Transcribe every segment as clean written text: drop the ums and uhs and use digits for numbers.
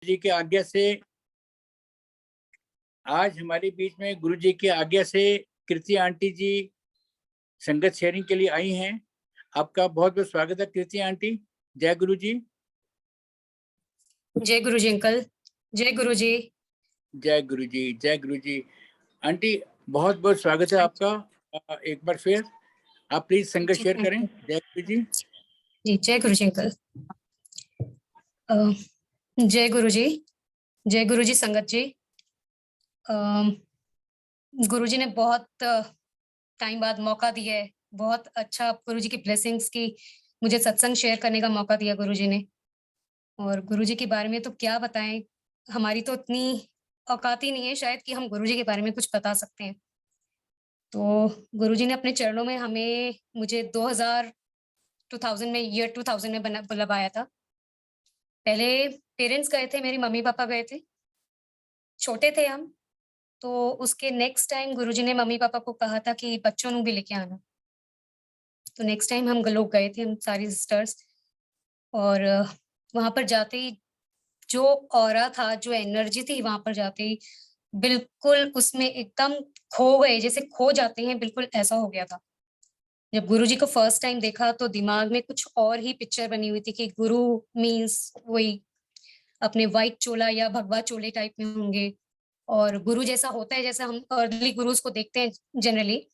जी की आज्ञा से आज हमारे बीच में गुरु जी की आज्ञा से कृति आंटी जी संगत शेयरिंग के लिए आई हैं। आपका बहुत बहुत स्वागत है कृति आंटी। जय गुरु जी। जय गुरु जी अंकल। जय गुरु जी। जय गुरु जी। जय गुरु जी। आंटी बहुत बहुत स्वागत है आपका। एक बार फिर आप प्लीज संगत शेयर करें। जय गुरु जी। जी जय गुरु जी अंकल। जय गुरु जी। जय गुरु जी संगत जी। गुरु जी ने बहुत टाइम बाद मौका दिया है। बहुत अच्छा गुरु जी की ब्लेसिंग्स की मुझे सत्संग शेयर करने का मौका दिया गुरु जी ने। और गुरु जी के बारे में तो क्या बताएं, हमारी तो इतनी औकात ही नहीं है शायद कि हम गुरु जी के बारे में कुछ बता सकते हैं। तो गुरु जी ने अपने चरणों में हमें मुझे 2000 में ईयर 2000 में बुलवाया था। पहले पेरेंट्स गए थे, मेरी मम्मी पापा गए थे, छोटे थे हम। तो उसके नेक्स्ट टाइम गुरुजी ने मम्मी पापा को कहा था कि बच्चों को भी लेके आना। तो नेक्स्ट टाइम हम लोग गए थे, हम सारी सिस्टर्स। और वहां पर जाते ही जो ऑरा था, जो एनर्जी थी वहां पर जाते ही बिल्कुल उसमें एकदम खो गए, जैसे खो जाते हैं, बिल्कुल ऐसा हो गया था। जब गुरुजी को फर्स्ट टाइम देखा तो दिमाग में कुछ और ही पिक्चर बनी हुई थी कि गुरु मीन्स वही अपने व्हाइट चोला या भगवा चोले टाइप में होंगे। और गुरु जैसा होता है जैसा हम अर्ली गुरुज को देखते हैं जनरली,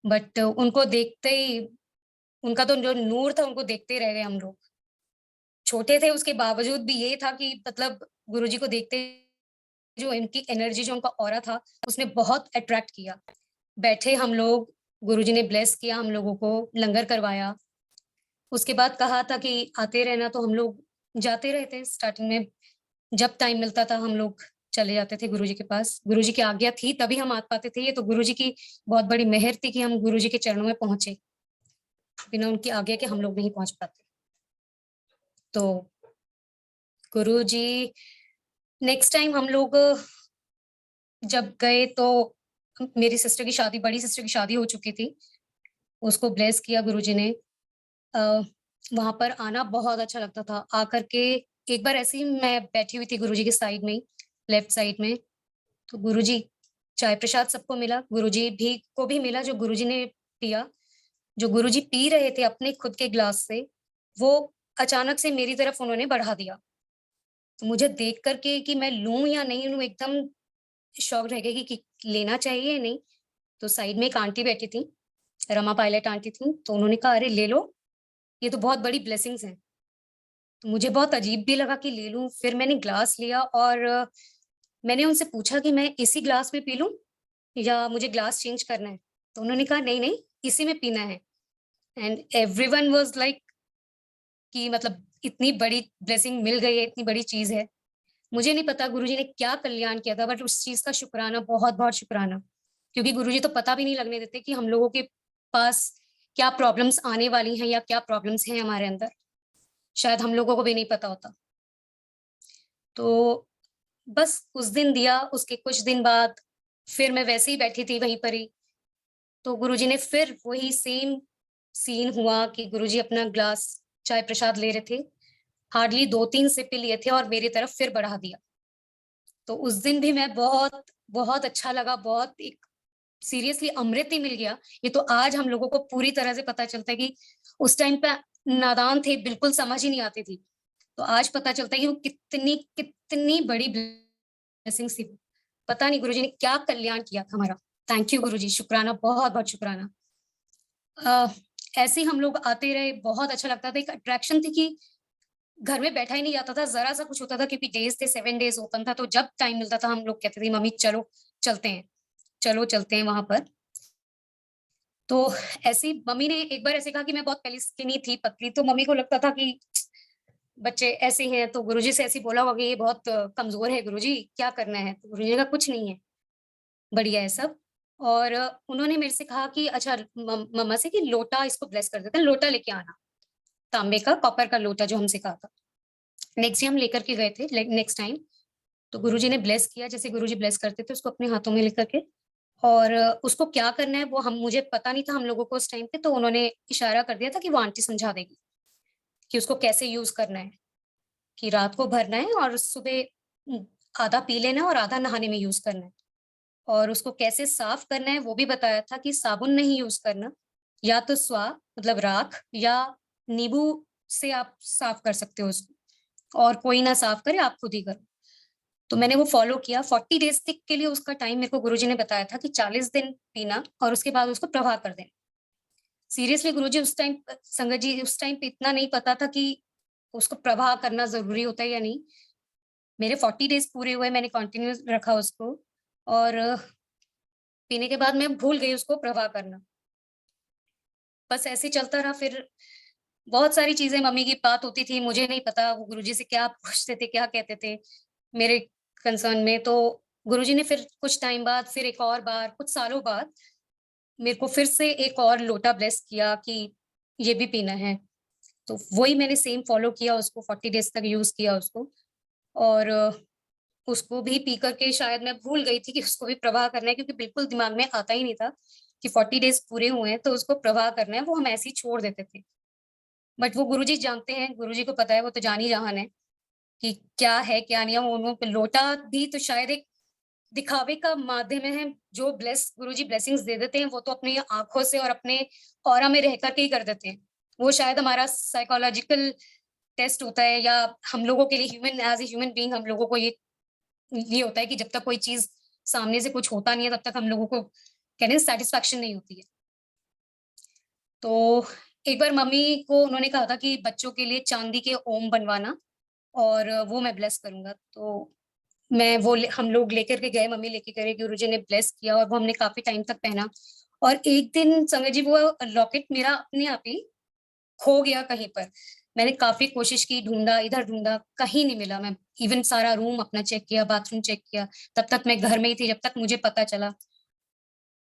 बट उनको देखते ही उनका तो जो नूर था उनको देखते ही रह गए हम लोग। छोटे थे उसके बावजूद भी ये था कि मतलब गुरुजी को देखते जो इनकी एनर्जी, जो उनका ऑरा था, उसने बहुत अट्रैक्ट किया। बैठे हम लोग, गुरुजी ने ब्लेस किया हम लोगों को, लंगर करवाया। उसके बाद कहा था कि आते रहना, तो हम लोग जाते रहते। स्टार्टिंग में जब टाइम मिलता था हम लोग चले जाते थे गुरुजी के पास। गुरुजी की आज्ञा थी तभी हम आ पाते थे। ये तो गुरुजी की बहुत बड़ी मेहर थी कि हम गुरुजी के चरणों में पहुंचे। बिना उनकी आज्ञा के हम लोग नहीं पहुंच पाते। तो गुरुजी नेक्स्ट टाइम हम लोग जब गए तो मेरी सिस्टर की शादी, बड़ी सिस्टर की शादी हो चुकी थी। उसको ब्लेस किया गुरुजी ने। वहां पर आना बहुत अच्छा लगता था। आकर के एक बार ऐसे ही मैं बैठी हुई थी गुरुजी के साइड में, लेफ्ट साइड में। तो गुरुजी चाय प्रसाद सबको मिला, गुरुजी भी को भी मिला जो गुरुजी ने पिया। जो गुरुजी पी रहे थे अपने खुद के ग्लास से, वो अचानक से मेरी तरफ उन्होंने बढ़ा दिया। तो मुझे देख करके कि मैं लूं या नहीं लूं, एकदम शॉक रह गई कि लेना चाहिए या नहीं। तो साइड में एक आंटी बैठी थी, रमा पायलट आंटी थी, तो उन्होंने कहा अरे ले लो, ये तो बहुत बड़ी ब्लेसिंग्स है। तो मुझे बहुत अजीब भी लगा कि ले लूं। फिर मैंने ग्लास लिया और मैंने उनसे पूछा कि मैं इसी ग्लास में पी लूं या मुझे ग्लास चेंज करना है। तो उन्होंने कहा नहीं नहीं, इसी में पीना है। एंड एवरीवन वाज लाइक कि मतलब इतनी बड़ी ब्लेसिंग मिल गई है, इतनी बड़ी चीज है। मुझे नहीं पता गुरुजी ने क्या कल्याण किया था, बट उस चीज का शुक्राना, बहुत बहुत शुक्राना। क्योंकि गुरुजी तो पता भी नहीं लगने देते कि हम लोगों के पास क्या प्रॉब्लम्स आने वाली हैं या क्या प्रॉब्लम्स हैं हमारे अंदर। शायद हम लोगों को भी नहीं पता होता। तो बस उस दिन दिया, उसके कुछ दिन बाद फिर मैं वैसे ही बैठी थी वहीं पर ही। तो गुरुजी ने फिर वही सेम सीन हुआ कि गुरुजी अपना ग्लास चाय प्रसाद ले रहे थे, हार्डली 2-3 सिप लिए थे और मेरी तरफ फिर बढ़ा दिया। तो उस दिन भी मैं बहुत बहुत अच्छा लगा, बहुत एक सीरियसली अमृत ही मिल गया। ये तो आज हम लोगों को पूरी तरह से पता चलता है कि उस टाइम पे नादान थे, बिल्कुल समझ ही नहीं आती थी। तो आज पता चलता है कि वो कितनी कितनी बड़ी ब्लेसिंग्स थी। पता नहीं गुरुजी ने क्या कल्याण किया था हमारा। थैंक यू गुरुजी, शुक्राना, बहुत बहुत शुक्राना। ऐसे ही हम लोग आते रहे, बहुत अच्छा लगता था। एक अट्रैक्शन थी कि घर में बैठा ही नहीं जाता था, जरा सा कुछ होता था, क्योंकि डेज थे, 7 डेज ओपन था। तो जब टाइम मिलता था हम लोग कहते थे मम्मी चलो चलते हैं, चलो चलते हैं वहां पर। तो ऐसी मम्मी ने एक बार ऐसे कहा कि मैं बहुत पहले स्किनी थी, पतली, तो मम्मी को लगता था कि बच्चे ऐसे हैं। तो गुरुजी से ऐसे बोला होगा कि ये बहुत कमजोर है, गुरुजी क्या करना है। तो गुरुजी का कुछ नहीं है, बढ़िया है सब। और उन्होंने मेरे से कहा कि अच्छा मम्मा से कि लोटा इसको ब्लेस कर देते हैं, लोटा लेके आना, तांबे का, कॉपर का लोटा जो हमसे कहा था। नेक्स्ट डे हम लेकर के गए थे, नेक्स्ट टाइम। तो गुरुजी ने ब्लेस किया जैसे गुरुजी ब्लेस करते थे, उसको अपने हाथों में लेकर के। और उसको क्या करना है वो हम मुझे पता नहीं था हम लोगों को उस टाइम पे। तो उन्होंने इशारा कर दिया था कि वो आंटी समझा देगी कि उसको कैसे यूज करना है। कि रात को भरना है और सुबह आधा पी लेना और आधा नहाने में यूज़ करना है। और उसको कैसे साफ करना है वो भी बताया था कि साबुन नहीं यूज़ करना, या तो मतलब राख या नींबू से आप साफ कर सकते हो उसको, और कोई ना साफ करे, आप खुद ही करो। तो मैंने वो फ़ॉलो किया। 40 डेज़ तक के लिए उसका टाइम मेरे को गुरुजी ने बताया था कि 40 दिन पीना और उसके बाद उसको प्रवाह कर देना। सीरियसली गुरुजी उस टाइम संगत जी उस टाइम पे इतना नहीं पता था कि उसको प्रवाह करना ज़रूरी होता है या नहीं। मेरे 40 डेज़ पूरे हुए, मैंने कंटिन्यू रखा उसको, और पीने के बाद मैं भूल गई उसको प्रवाह करना। बस ऐसे ही चलता रहा। फिर बहुत सारी चीज़ें मम्मी की बात होती थी, मुझे नहीं पता वो गुरुजी से क्या पूछते थे, क्या कहते थे मेरे कंसर्न में। तो गुरुजी ने फिर कुछ टाइम बाद, फिर एक और बार, कुछ सालों बाद मेरे को फिर से एक और लोटा ब्लेस किया कि ये भी पीना है। तो वही मैंने सेम फ़ॉलो किया, उसको 40 डेज़ तक यूज़ किया उसको। और उसको भी पी कर के शायद मैं भूल गई थी कि उसको भी प्रवाह करना है, क्योंकि बिल्कुल दिमाग में आता ही नहीं था कि 40 डेज़ पूरे हुए हैं तो उसको प्रवाह करना है, वो हम ऐसे ही छोड़ देते थे। बट वो गुरुजी जानते हैं, गुरुजी को पता है, वो तो जान ही जहान है कि क्या है, क्या नहीं है। उन्हों पे लोटा भी तो शायद एक दिखावे का माध्यम है। जो गुरुजी ब्लेसिंग्स दे देते हैं, वो तो अपनी आँखों से और अपने ऑरा में रह कर के ही कर देते हैं। वो शायद हमारा साइकोलॉजिकल टेस्ट होता है, या हम लोगों के लिए एज़ अ ह्यूमन बीइंग हम लोगों को ये होता है कि जब तक कोई चीज़ सामने से कुछ होता नहीं है, तब तक हम लोगों को कहते हैं सैटिस्फैक्शन नहीं होती है। तो एक बार मम्मी को उन्होंने कहा था कि बच्चों के लिए चांदी के ओम बनवाना, और वो मैं ब्लेस करूँगा। तो मैं वो ले हम लोग लेकर के गए, मम्मी लेके गए, गुरुजी ने ब्लेस किया और वो हमने काफ़ी टाइम तक पहना। और एक दिन संगत जी वो लॉकेट मेरा अपने आप ही खो गया कहीं पर। मैंने काफ़ी कोशिश की, ढूँढा, इधर ढूँढा, कहीं नहीं मिला। मैं इवन सारा रूम अपना चेक किया, बाथरूम चेक किया, तब तक मैं घर में ही थी जब तक मुझे पता चला,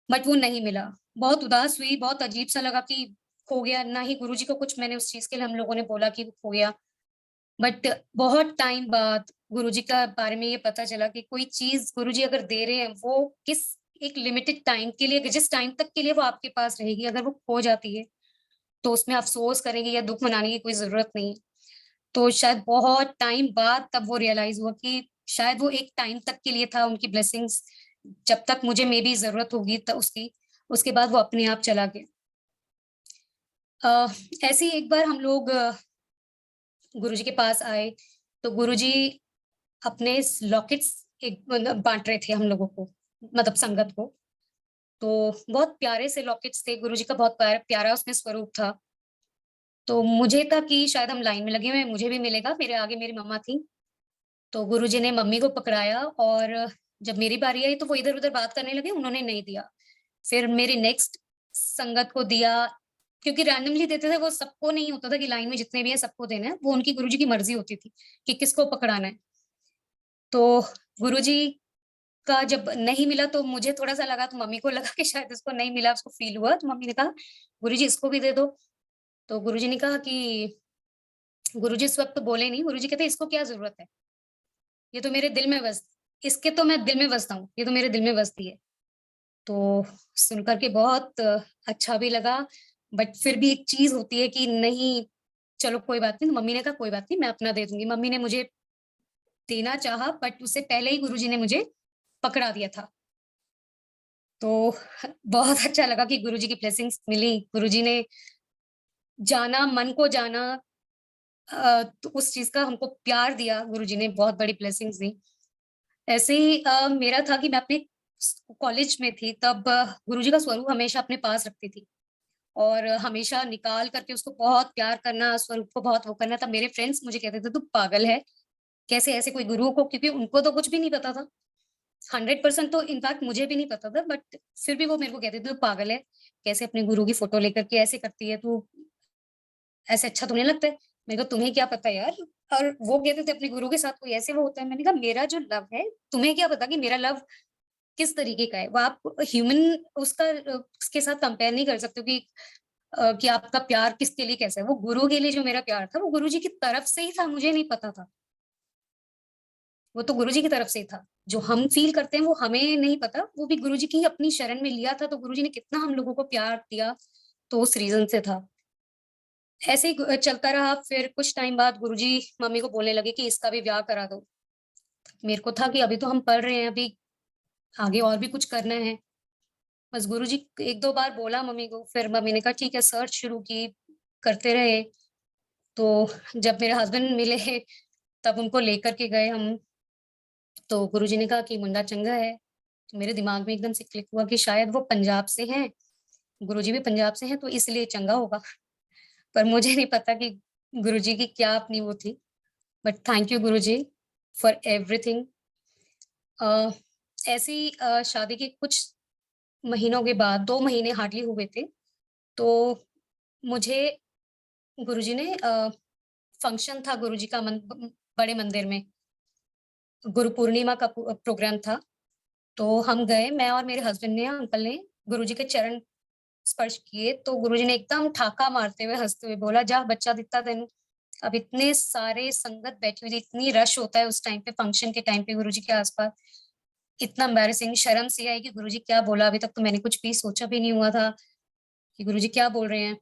बट वो नहीं मिला। बहुत उदास हुई, बहुत अजीब-सा लगा कि खो गया। ना ही गुरुजी को कुछ मैंने उस चीज़ के लिए हम लोगों ने बोला कि वो खो गया। बट बहुत टाइम बाद गुरुजी का बारे में ये पता चला कि कोई चीज़ गुरुजी अगर दे रहे हैं, वो किस एक लिमिटेड टाइम के लिए, जिस टाइम तक के लिए वो आपके पास रहेगी, अगर वो खो जाती है, तो उसमें अफ़सोस करेंगे या दुःख मनाने की कोई ज़रूरत नहीं है। तो शायद बहुत टाइम बाद तब वो रियलाइज़ हुआ कि शायद वो एक टाइम तक के लिए था, उनकी ब्लेसिंग्स जब तक मुझे मेबी ज़रूरत होगी उसकी, उसके बाद वो अपने आप चला गया। ऐसे ही एक बार हम लोग गुरुजी के पास आए, तो गुरुजी अपने लॉकेट्स एक मतलब बाँट रहे थे हम लोगों को, मतलब संगत को। तो बहुत प्यारे से लॉकेट्स थे, गुरुजी का बहुत प्यारा उसमें स्वरूप था। तो मुझे था कि शायद हम लाइन में लगे हुए हैं, मुझे भी मिलेगा, मेरे आगे मेरी मम्मा थी। तो गुरुजी ने मम्मी को पकड़ाया, और जब मेरी बारी आई तो वो इधर-उधर बात करने लगे, उन्होंने नहीं दिया। फिर मेरी नेक्स्ट संगत को दिया, क्योंकि रैंडमली देते थे, वो सबको नहीं होता था कि लाइन में जितने भी हैं सबको देना है, वो उनकी गुरुजी की मर्ज़ी होती थी कि किसको पकड़ाना है। तो गुरुजी का जब नहीं मिला तो मुझे थोड़ा-सा लगा, तो मम्मी को लगा कि शायद उसको नहीं मिला, उसको फ़ील हुआ, तो मम्मी ने कहा, "गुरुजी इसको भी दे दो।" तो गुरुजी ने कहा कि गुरुजी इस वक़्त तो बोले नहीं, गुरुजी कहते इसको क्या ज़रूरत है? ये तो मेरे दिल में इसके तो मैं दिल में बसता हूँ, ये तो मेरे दिल में बसती है। तो सुन कर के बहुत अच्छा भी लगा, बट फिर भी एक चीज़ होती है कि नहीं, चलो कोई बात नहीं। तो मम्मी ने कहा कोई बात नहीं, मैं अपना दे दूँगी। मम्मी ने मुझे देना चाहा, बट उससे पहले ही गुरुजी ने मुझे पकड़ा दिया था। तो बहुत अच्छा लगा कि गुरुजी की ब्लेसिंग्स मिली। गुरुजी ने जाना, मन को जाना, तो उस चीज़ का हमको प्यार दिया, गुरुजी ने बहुत बड़ी ब्लेसिंग्स दी। ऐसे ही मेरा था कि मैं अपने कॉलेज में थी तब, गुरुजी का स्वरूप हमेशा अपने पास रखती थी, और हमेशा निकाल करके उसको बहुत प्यार करना, स्वरूप को बहुत वो करना। तब मेरे फ्रेंड्स मुझे कहते थे, "तू पागल है, कैसे ऐसे कोई गुरु को", क्योंकि उनको तो कुछ भी नहीं पता था। 100% तो इनफैक्ट मुझे भी नहीं पता था, बट फिर भी वो मेरे को कहते थे, "तू पागल है, कैसे अपने गुरु की फ़ोटो लेकर के ऐसे करती है तू, ऐसे अच्छा तो नहीं लगता है।" मैंने कहा, "तुम्हें क्या पता यार?" और वो कहते थे, "अपने गुरु के साथ कोई ऐसे वो होता है।" मैंने कहा, "मेरा जो लव है, तुम्हें क्या पता कि मेरा लव किस तरीके का है? वो आप ह्यूमन उसके साथ कंपेयर नहीं कर सकते हो कि आपका प्यार किसके लिए कैसा है। वो गुरु के लिए जो मेरा प्यार था, वो गुरुजी की तरफ से ही था, मुझे नहीं पता था। वो तो गुरुजी की तरफ से ही था। जो हम फ़ील करते हैं वो हमें नहीं पता, वो भी गुरुजी की ही अपनी शरण में लिया था, तो गुरुजी ने कितना हम लोगों को प्यार दिया, तो उस रीज़न से था। ऐसे ही चलता रहा। फिर कुछ टाइम बाद गुरुजी मम्मी को बोलने लगे कि इसका भी ब्याह करा दो। मेरे को था कि अभी तो हम पढ़ रहे हैं, अभी आगे और भी कुछ करना है। बस गुरुजी 1-2 बार बोला मम्मी को, फिर मम्मी ने कहा ठीक है, सर्च शुरू की, करते रहे। तो जब मेरे हस्बैंड मिले तब उनको लेकर के गए हम, तो गुरुजी ने कहा कि मुंडा चंगा है। तो मेरे दिमाग में एकदम से क्लिक हुआ कि शायद वो पंजाब से हैं, गुरुजी भी पंजाब से हैं, तो इसलिए चंगा होगा। पर मुझे नहीं पता कि गुरुजी की क्या अपनी वो थी। But thank you Guruji for everything. Uh, ऐसी शादी के कुछ महीनों के बाद, 2 महीने हार्डली हुए थे, तो मुझे गुरुजी ने फंक्शन था गुरुजी का बड़े मंदिर में, गुरु पूर्णिमा का प्रोग्राम था। तो हम गए, मैं और मेरे हस्बैंड ने, अंकल ने गुरुजी के चरण स्पर्श किए, तो गुरुजी ने एकदम ठाका मारते हुए हँसते हुए बोला, "जा बच्चा दिखता तेनू।" अब इतने सारे संगत बैठी हुई थी, इतनी रश होता है उस टाइम पे, फंक्शन के टाइम पे गुरुजी के आस-पास। इतना एम्बैरेसिंग, शर्म सी आई कि गुरुजी क्या बोला, अभी तक तो मैंने कुछ भी सोचा भी नहीं हुआ था कि गुरुजी क्या बोल रहे हैं।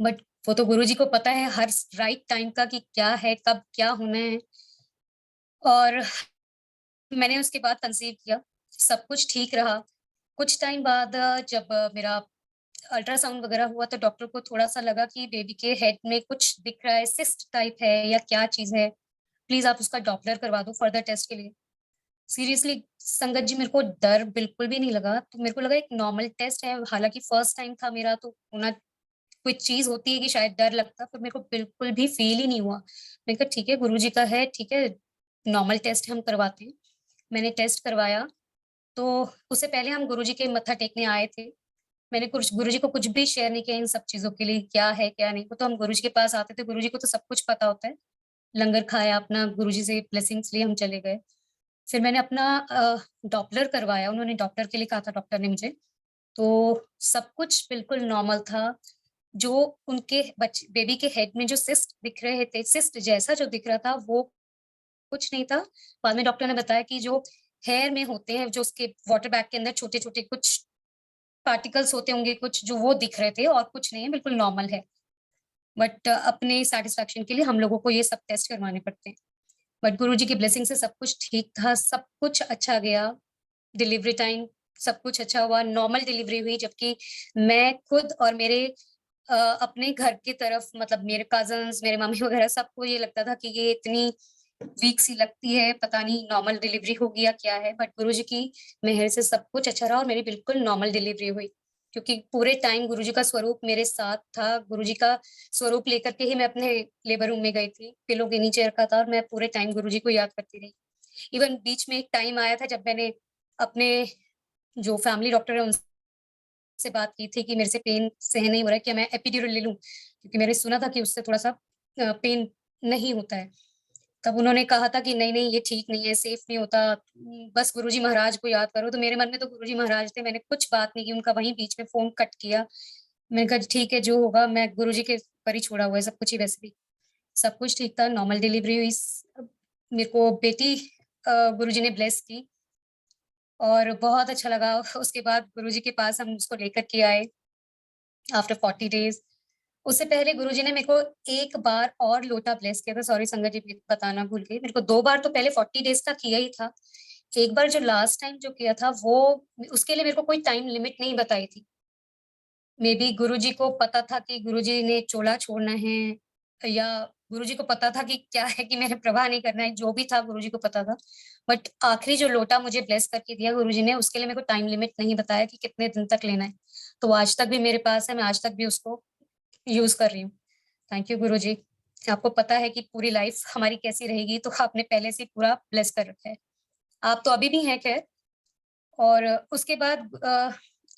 बट वो तो गुरुजी को पता है हर राइट टाइम का कि क्या है, कब क्या होना है। और मैंने उसके बाद कंसीव किया, सब कुछ ठीक रहा। कुछ टाइम बाद जब मेरा अल्ट्रासाउंड वगैरह हुआ, तो डॉक्टर को थोड़ा-सा लगा कि बेबी के हेड में कुछ दिख रहा है, सिस्ट टाइप है या क्या चीज़ है, प्लीज़ आप उसका डॉपलर करवा दो फर्दर टेस्ट के लिए। सीरियसली संगत जी, मेरे को डर बिल्कुल भी नहीं लगा, तो मेरे को लगा एक नॉर्मल टेस्ट है, हालाँकि फर्स्ट टाइम था मेरा, तो होना कोई चीज़ होती है कि शायद डर लगता, पर मेरे को बिल्कुल भी फ़ील ही नहीं हुआ। मैंने कहा ठीक है, गुरुजी का है, ठीक है, नॉर्मल टेस्ट हम करवाते हैं। मैंने टेस्ट करवाया, तो उससे पहले हम गुरुजी के मत्था टेकने आए थे। मैंने कुछ गुरुजी को कुछ भी शेयर नहीं किया इन सब चीज़ों के लिए, क्या है, क्या नहीं। वो तो हम गुरुजी के पास आते थे, गुरुजी को तो सब कुछ पता होता है। लंगर खाया अपना, गुरुजी से ब्लेसिंग्स लिए हम चले गए। फिर मैंने अपना डॉपलर करवाया, उन्होंने डॉपलर के लिए कहा था डॉक्टर ने मुझे। तो सब कुछ बिल्कुल नॉर्मल था। जो उनके बेबी के हेड में जो सिस्ट दिख रहे थे, सिस्ट जैसा जो दिख रहा था, वो कुछ नहीं था। बाद में डॉक्टर ने बताया कि जो हेयर में होते हैं, जो उसके वाटर बैग के अंदर छोटे-छोटे कुछ पार्टिकल्स होते होंगे कुछ, जो वो दिख रहे थे, और कुछ नहीं है, बिल्कुल नॉर्मल है। बट अपने सैटिस्फैक्शन के लिए हम लोगों को ये सब टेस्ट करवाने पड़ते हैं। बट गुरुजी की ब्लेसिंग से सब कुछ ठीक था, सब कुछ अच्छा गया। डिलीवरी टाइम सब कुछ अच्छा हुआ, नॉर्मल डिलीवरी हुई, जबकि मैं खुद और मेरे अपने घर की तरफ, मतलब मेरे कज़िन्स, मेरे मम्मी वगैरह सबको ये लगता था कि ये इतनी वीक सी लगती है, पता नहीं नॉर्मल डिलीवरी होगी या क्या है। बट गुरुजी की मेहर से सब कुछ अच्छा रहा और मेरी बिल्कुल नॉर्मल डिलीवरी हुई। क्योंकि पूरे टाइम गुरुजी का स्वरूप मेरे साथ था, गुरुजी का स्वरूप लेकर के ही मैं अपने लेबर रूम में गई थी, पिलो के नीचे रखा था और मैं पूरे टाइम गुरुजी को याद करती रही। इवन बीच में एक टाइम आया था जब मैंने अपने जो फैमिली डॉक्टर है उनसे बात की थी कि मेरे से पेन सहन नहीं हो रहा है, क्या मैं एपिड्यूरल ले लूँ? क्योंकि मैंने सुना था कि उससे थोड़ा-सा पेन नहीं होता है। तब उन्होंने कहा था कि नहीं-नहीं, ये ठीक नहीं है, सेफ नहीं होता, बस गुरुजी महाराज को याद करो। तो मेरे मन में तो गुरुजी महाराज थे, मैंने कुछ बात नहीं की, उनका वहीं बीच में फ़ोन कट किया। मैंने कहा ठीक है, जो होगा, मैं गुरुजी के ऊपर ही छोड़ा हुआ है सब कुछ ही वैसे भी। सब कुछ ठीक था, नॉर्मल डिलीवरी हुई। मेरे को बेटी गुरुजी ने ब्लेस की और बहुत अच्छा लगा। उसके बाद गुरुजी के पास हम उसको लेकर के आए आफ्टर 40 डेज़। उससे पहले गुरुजी ने मेरे को एक बार और लोटा ब्लेस किया था, सॉरी संगत जी बताना भूल गई। मेरे को 2 बार तो पहले 40 डेज़ का किया ही था। एक बार जो लास्ट टाइम जो किया था, वो उसके लिए मेरे को कोई टाइम लिमिट नहीं बताई थी। मेबी गुरुजी को पता था कि गुरुजी ने चोला छोड़ना है, या गुरुजी को पता था कि क्या है कि मैंने प्रवाह नहीं करना है, जो भी था गुरुजी को पता था। बट आखिरी जो लोटा मुझे ब्लेस करके दिया गुरुजी ने, उसके लिए मेरे को टाइम लिमिट नहीं बताया कि कितने दिन तक लेना है। तो आज तक भी मेरे पास है, मैं आज तक भी उसको यूज़ कर रही हूँ। थैंक यू गुरुजी। आपको पता है कि पूरी लाइफ हमारी कैसी रहेगी, तो आपने पहले से ही पूरा ब्लेस कर रखा है। आप तो अभी भी हैं खैर। और उसके बाद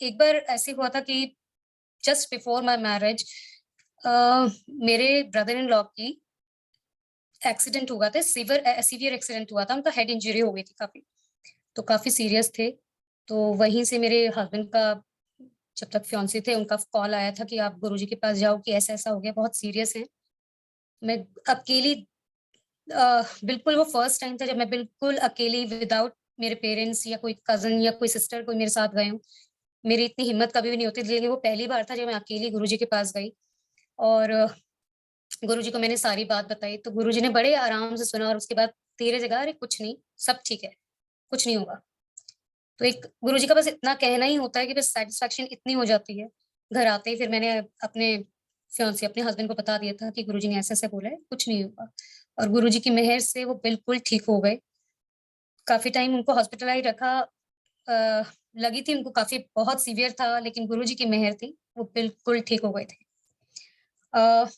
एक बार ऐसे हुआ था कि just before my marriage a, मेरे ब्रदर इन लॉ की एक्सीडेंट हुआ था, सीवियर एक्सीडेंट हुआ था, उनका हेड इंजरी हो गई थी काफ़ी, तो काफ़ी सीरियस थे। तो वहीं से मेरे हस्बैंड का, जब तक फियांसे थे, उनका कॉल आया था कि आप गुरुजी के पास जाओ कि ऐसा-ऐसा हो गया, बहुत सीरियस है। मैं अकेली बिल्कुल वो फर्स्ट टाइम था जब मैं बिल्कुल अकेली विदाउट मेरे पेरेंट्स या कोई कज़िन या कोई सिस्टर कोई मेरे साथ गए हों। मेरी इतनी हिम्मत कभी भी नहीं होती थी, लेकिन वो पहली बार था जब मैं अकेली गुरुजी के पास गई। और गुरुजी को मैंने सारी बात बताई, तो गुरुजी ने बड़े आराम से सुना और उसके बाद धीरे से कहा, "अरे कुछ नहीं, सब ठीक है, कुछ नहीं होगा।" तो एक गुरुजी का बस इतना कहना ही होता है कि बस सैटिस्फैक्शन इतनी हो जाती है। घर आते ही फिर मैंने अपने फियांसे अपने हस्बैंड को बता दिया था कि गुरुजी ने ऐसे-ऐसे बोला है, कुछ नहीं होगा। और गुरुजी की मेहर से वो बिल्कुल ठीक हो गए। काफ़ी टाइम उनको हॉस्पिटलाइज़ रखा, अ, लगी थी उनको काफ़ी बहुत सीवियर था, लेकिन गुरुजी की मेहर थी, वो बिल्कुल ठीक हो गए थे। अ,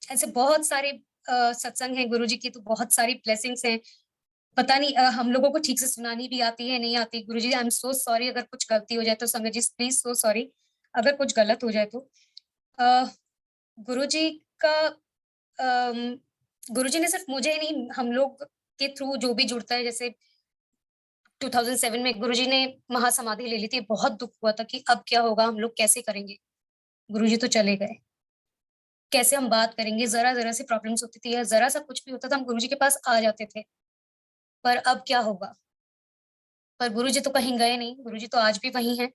ऐसे बहुत सारे सत्संग हैं गुरुजी की, तो बहुत सारी ब्लेसिंग्स हैं। पता नहीं हम लोगों को ठीक से सुनानी भी आती है, नहीं आती। गुरुजी आई एम सो सॉरी अगर कुछ गलती हो जाए तो, संगत जी प्लीज़ सो सॉरी अगर कुछ गलत हो जाए तो। अ, गुरुजी का अम, गुरुजी ने सिर्फ़ मुझे ही नहीं, हम लोग के थ्रू जो भी जुड़ता है, जैसे 2007 में गुरुजी ने महासमाधि ले ली थी, बहुत दुःख हुआ था कि अब क्या होगा, हम लोग कैसे करेंगे? गुरुजी तो चले गए, कैसे हम बात करेंगे? ज़रा-ज़रा सी प्रॉब्लम्स होती थी या ज़रा-सा कुछ भी होता था, हम गुरुजी के पास आ जाते थे, पर अब क्या होगा? पर गुरुजी तो कहीं गए नहीं, गुरुजी तो आज भी वहीं हैं,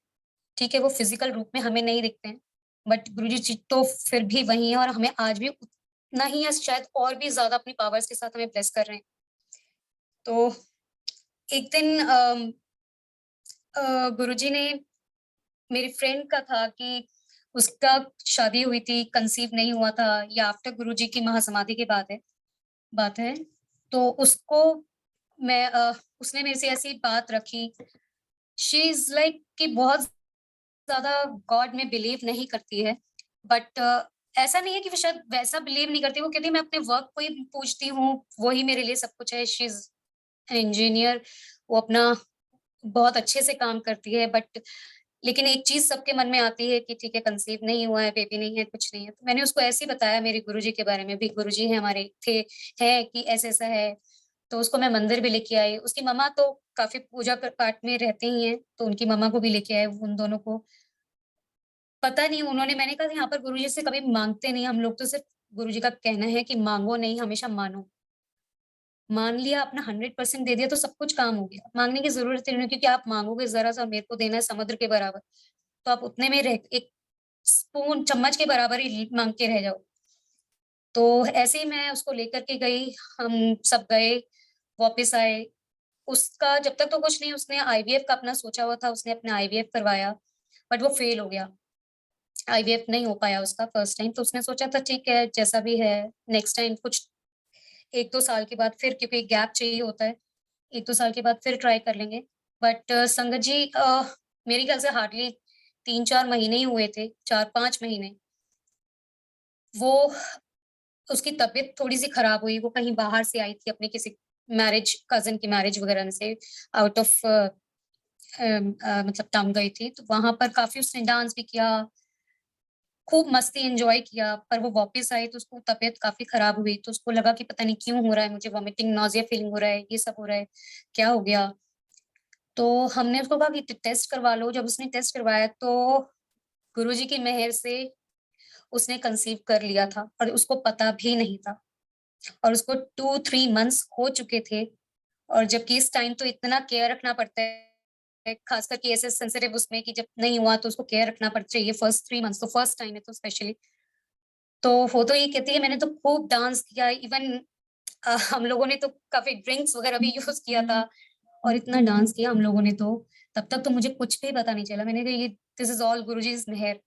ठीक है? वो फ़िज़िकल रूप में हमें नहीं दिखते हैं, बट गुरुजी तो फिर भी वहीं हैं और हमें आज भी उतना ही या शायद और भी ज़्यादा अपनी पावर्स के साथ हमें ब्लेस कर रहे हैं। तो एक दिन गुरुजी ने, मेरी फ्रेंड का था कि उसका शादी हुई थी, कंसीव नहीं हुआ था, या आफ्टर गुरुजी की महासमाधि के बाद है बात है। तो उसको मैं उसने मेरे से ऐसी बात रखी, शी इज़ लाइक कि बहुत ज़्यादा गॉड में बिलीव नहीं करती है, बट ऐसा नहीं है कि वो शायद वैसा बिलीव नहीं करती, वो कहती है मैं अपने वर्क को ही पूजती हूँ, वो ही मेरे लिए सब कुछ है, शी इज़ एन इंजीनियर, वो अपना बहुत अच्छे से काम करती है, बट लेकिन एक चीज़ सबके मन में आती है कि ठीक है कंसीव नहीं हुआ है, बेबी नहीं है, कुछ नहीं है। तो मैंने उसको ऐसे ही बताया मेरे गुरुजी के बारे में भी, गुरुजी हैं हमारे थे हैं कि ऐसा-ऐसा है। तो उसको मैं मंदिर भी लेके आई। उसकी मम्मा तो काफ़ी पूजा क पाठ में रहती ही हैं, तो उनकी मम्मा को भी लेके आए, उन दोनों को। पता नहीं उन्होंने, मैंने कहा यहाँ पर गुरुजी से कभी माँगते नहीं, हम लोग तो सिर्फ़ गुरुजी का कहना है कि माँगो नहीं, हमेशा मानो। मान लिया, अपना 100% दे दिया तो सब कुछ काम हो गया। माँगने की ज़रूरत ही नहीं, क्योंकि आप माँगोगे ज़रा-सा, मेरे को देना है समुद्र के बराबर, तो आप उतने में रह एक स्पून चम्मच के बराबर ही माँग के रह जाओ। तो ऐसे ही मैं उसको लेकर के गई, हम सब गए, वापस आए। उसका जब तक तो कुछ नहीं, उसने आईवीएफ का अपना सोचा हुआ था, उसने अपना आईवीएफ करवाया, बट वो फेल हो गया। आईवीएफ नहीं हो पाया उसका फर्स्ट टाइम, तो उसने सोचा था ठीक है, जैसा भी है, नेक्स्ट टाइम कुछ 1-2 साल के बाद फिर, क्योंकि गैप चाहिए होता है, 1-2 साल के बाद फिर ट्राई कर लेंगे। बट संगत जी मेरे ख्याल से हार्डली 3-4 महीने ही हुए थे, 4-5 महीने। वो उसकी तबीयत थोड़ी-सी खराब हुई, वो कहीं बाहर से आई थी अपने किसी मैरिज, कज़िन की मैरिज वगैरह में से, आउट ऑफ मतलब टाउन गई थी, तो वहाँ पर काफ़ी उसने डांस भी किया, खूब मस्ती एन्जॉय किया, पर वो वापस आई तो उसको तबीयत काफ़ी खराब हुई, तो उसको लगा कि पता नहीं क्यों हो रहा है मुझे वॉमिटिंग, नॉज़िया फीलिंग हो रहा है, ये सब हो रहा है, क्या हो गया? तो हमने उसको कहा कि टेस्ट करवा लो, जब उसने टेस्ट करवाया तो गुरुजी की मेहर से उसने कंसीव कर लिया था और उसको पता भी नहीं था, और उसको 2-3 मंथ्स हो चुके थे, और जबकि इस टाइम तो इतना केयर रखना पड़ता है, खास करके ऐसे सेंसिटिव उसमें कि जब नहीं हुआ तो उसको केयर रखना पड़ चाहिए, फर्स्ट 3 मंथ्स तो फर्स्ट टाइम है तो स्पेशली। तो वो तो ये कहती है मैंने तो खूब डांस किया, इवन हम लोगों ने तो काफ़ी ड्रिंक्स वगैरह भी यूज़ किया था और इतना डांस किया हम लोगों ने तो, तब तक तो मुझे कुछ भी पता नहीं चला। मैंने कहा ये दिस इज़ ऑल गुरुजीज़ मेहर।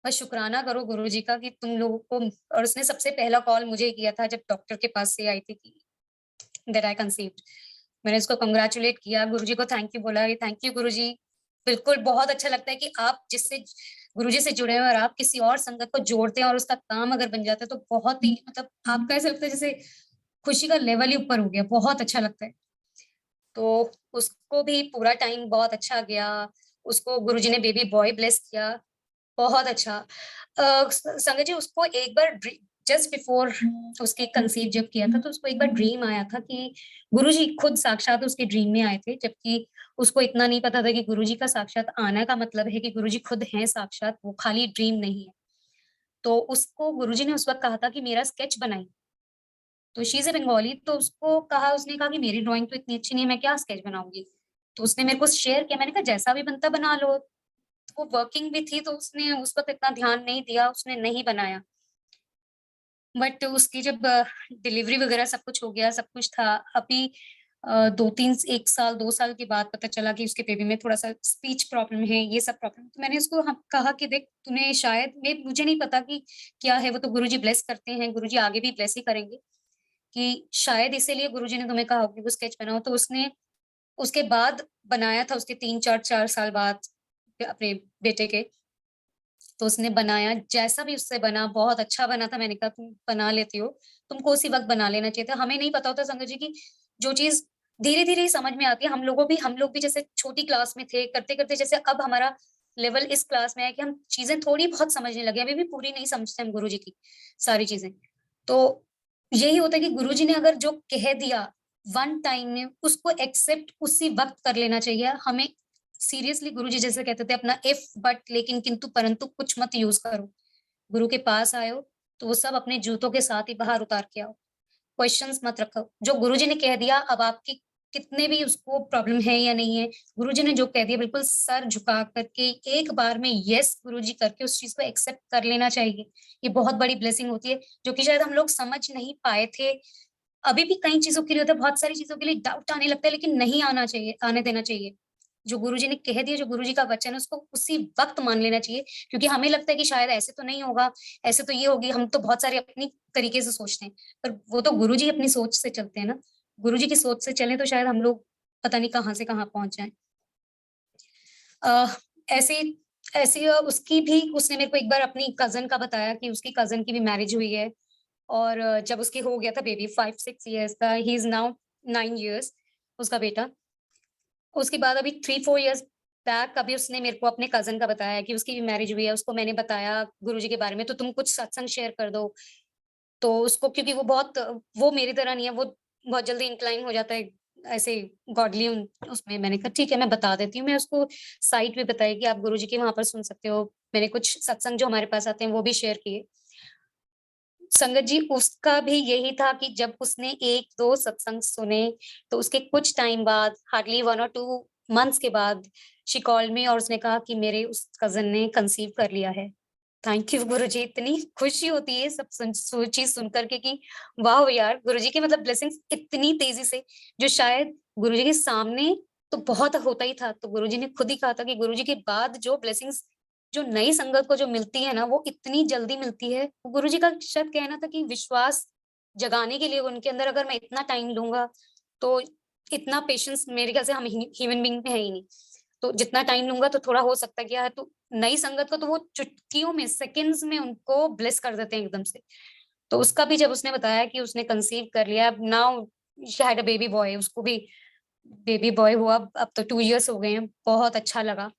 बस शुकराना करो गुरुजी का कि तुम लोगों को, और उसने सबसे पहला कॉल मुझे ही किया था जब डॉक्टर के पास से आई थी कि दैट आई कंसीव्ड। मैंने उसको कांग्रेचुलेट किया, गुरुजी को थैंक यू बोला कि थैंक यू गुरुजी। बिल्कुल, बहुत अच्छा लगता है कि आप जिससे गुरुजी से जुड़े हैं और आप किसी और संगत को जोड़ते हैं और उसका काम अगर बन जाता है तो बहुत ही, मतलब आपका ऐसा लगता है जैसे खुशी का लेवल ही ऊपर हो गया, बहुत अच्छा लगता है। तो उसको भी पूरा टाइम बहुत अच्छा गया, उसको गुरुजी ने बेबी बॉय ब्लेस किया, बहुत अच्छा। संगत जी उसको एक बार जस्ट बिफोर उसके कंसीव जब किया था तो उसको एक बार ड्रीम आया था कि गुरुजी खुद साक्षात उसके ड्रीम में आए थे, जबकि उसको इतना नहीं पता था कि गुरुजी का साक्षात आना का मतलब है कि गुरुजी खुद हैं साक्षात, वो खाली ड्रीम नहीं है। तो उसको गुरुजी ने उस वक़्त कहा था कि मेरा स्केच बनाई, तो शी इज़ अ बंगाली, तो उसको कहा, उसने कहा कि मेरी ड्राइंग तो इतनी अच्छी नहीं है, मैं क्या स्केच बनाऊँगी? तो उसने मेरे को शेयर किया, मैंने कहा जैसा भी बनता बना लो। वो वर्किंग भी थी तो उसने उस वक़्त इतना ध्यान नहीं दिया, उसने नहीं बनाया। बट उसकी जब डिलीवरी वगैरह सब कुछ हो गया, सब कुछ था, अभी 2-3 1 साल 2 साल के बाद पता चला कि उसके बेबी में थोड़ा-सा स्पीच प्रॉब्लम है, ये सब प्रॉब्लम। तो मैंने उसको कहा कि देख तूने शायद मुझे नहीं पता कि क्या है, वो तो गुरुजी ब्लेस करते हैं, गुरुजी आगे भी ब्लेस ही करेंगे, कि शायद इसीलिए गुरुजी ने तुम्हें कहा कि वो स्केच बनाओ। तो उसने उसके बाद बनाया था, उसके 3-4 साल बाद अपने बेटे के। तो उसने बनाया, जैसा भी उससे बना बहुत अच्छा बना था। मैंने कहा तुम बना लेती हो, तुमको उसी वक़्त बना लेना चाहिए था। हमें नहीं पता होता संगत जी कि जो चीज़ धीरे-धीरे ही समझ में आती है। हम लोग भी जैसे छोटी क्लास में थे, करते-करते जैसे अब हमारा लेवल इस क्लास में है कि हम चीज़ें थोड़ी बहुत समझने लगे। अभी भी पूरी नहीं समझते हम गुरुजी की सारी चीज़ें। तो यही होता है कि गुरुजी ने अगर जो कह दिया वन टाइम में, उसको एक्सेप्ट उसी वक़्त कर लेना चाहिए। हमें सीरियसली गुरुजी जैसे कहते थे अपना इफ बट लेकिन किंतु परंतु कुछ मत यूज करो। गुरु के पास आए हो तो वो सब अपने जूतों के साथ ही बाहर उतार के आओ। क्वेश्चंस मत रखो। जो गुरुजी ने कह दिया, अब आपकी कितने भी उसको प्रॉब्लम है या नहीं है, गुरुजी ने जो कह दिया बिल्कुल सर झुका करके एक बार में यस गुरुजी करके उस चीज को एक्सेप्ट कर लेना चाहिए। ये बहुत बड़ी ब्लेसिंग होती है, जो कि शायद हम लोग समझ नहीं पाए थे। अभी भी कई चीजों के लिए होता है, बहुत सारी चीजों के लिए डाउट आने लगता है, लेकिन नहीं आना चाहिए, आने देना चाहिए। जो गुरुजी ने कह दिया, जो गुरुजी का वचन है, उसको उसी वक़्त मान लेना चाहिए, क्योंकि हमें लगता है कि शायद ऐसे तो नहीं होगा, ऐसे तो ये होगी, हम तो बहुत सारे अपनी तरीके से सोचते हैं, पर वो तो गुरुजी अपनी सोच से चलते हैं ना। गुरुजी की सोच से चलें तो शायद हम लोग पता नहीं कहाँ से कहाँ पहुँच जाएँ। अ, ऐसे ऐसे उसकी भी उसने मेरे को एक बार अपनी कज़िन का बताया कि उसकी कज़िन की भी मैरिज हुई है और जब उसकी हो गया था बेबी 5-6 इयर्स का, ही इज़ नाउ 9 इयर्स उसका बेटा। उसके बाद अभी 3-4 इयर्स बैक अभी उसने मेरे को अपने कज़िन का बताया कि उसकी भी मैरिज हुई है। उसको मैंने बताया गुरुजी के बारे में, तो तुम कुछ सत्संग शेयर कर दो। तो उसको, क्योंकि वो मेरी तरह नहीं है, वो बहुत जल्दी इंक्लाइन हो जाता है ऐसे गॉडली उसमें। मैंने कहा ठीक है, मैं बता देती हूँ। मैं उसको साइट भी बताई कि आप गुरुजी के वहाँ पर सुन सकते हो। मैंने कुछ सत्संग जो हमारे पास आते हैं वो भी शेयर किए। संगत जी, उसका भी यही था कि जब उसने 1-2 सत्संग सुने, तो उसके कुछ टाइम बाद, हार्डली 1 और 2 मंथ्स के बाद, शी कॉल्ड मी और उसने कहा कि मेरे उस कज़िन ने कंसीव कर लिया है। थैंक यू गुरुजी। इतनी खुशी होती है सब चीज़ सुन कर के कि वाओ यार! गुरुजी की मतलब ब्लेसिंग्स इतनी तेज़ी से, जो शायद गुरुजी के सामने तो बहुत होता ही था। तो गुरुजी ने खुद ही कहा था कि गुरुजी के बाद जो ब्लेसिंग्स जो नई संगत को जो मिलती है ना, वो इतनी जल्दी मिलती है। गुरुजी का शायद कहना था कि विश्वास जगाने के लिए उनके अंदर अगर मैं इतना टाइम लूँगा, तो इतना पेशेंस मेरे ख्याल से हम ह्यूमन बीइंग में है ही नहीं। तो जितना टाइम लूँगा तो थोड़ा हो सकता है कि यार, तो नई संगत को तो वो चुटकियों में, सेकंड्स में उनको ब्लेस कर देते हैं एकदम से। तो उसका भी जब उसने बताया कि उसने कंसीव कर लिया, अब now she had a baby boy, उसको भी बेबी बॉय हुआ, अब तो 2 इयर्स हो गए हैं, बहुत अच्छा लगा।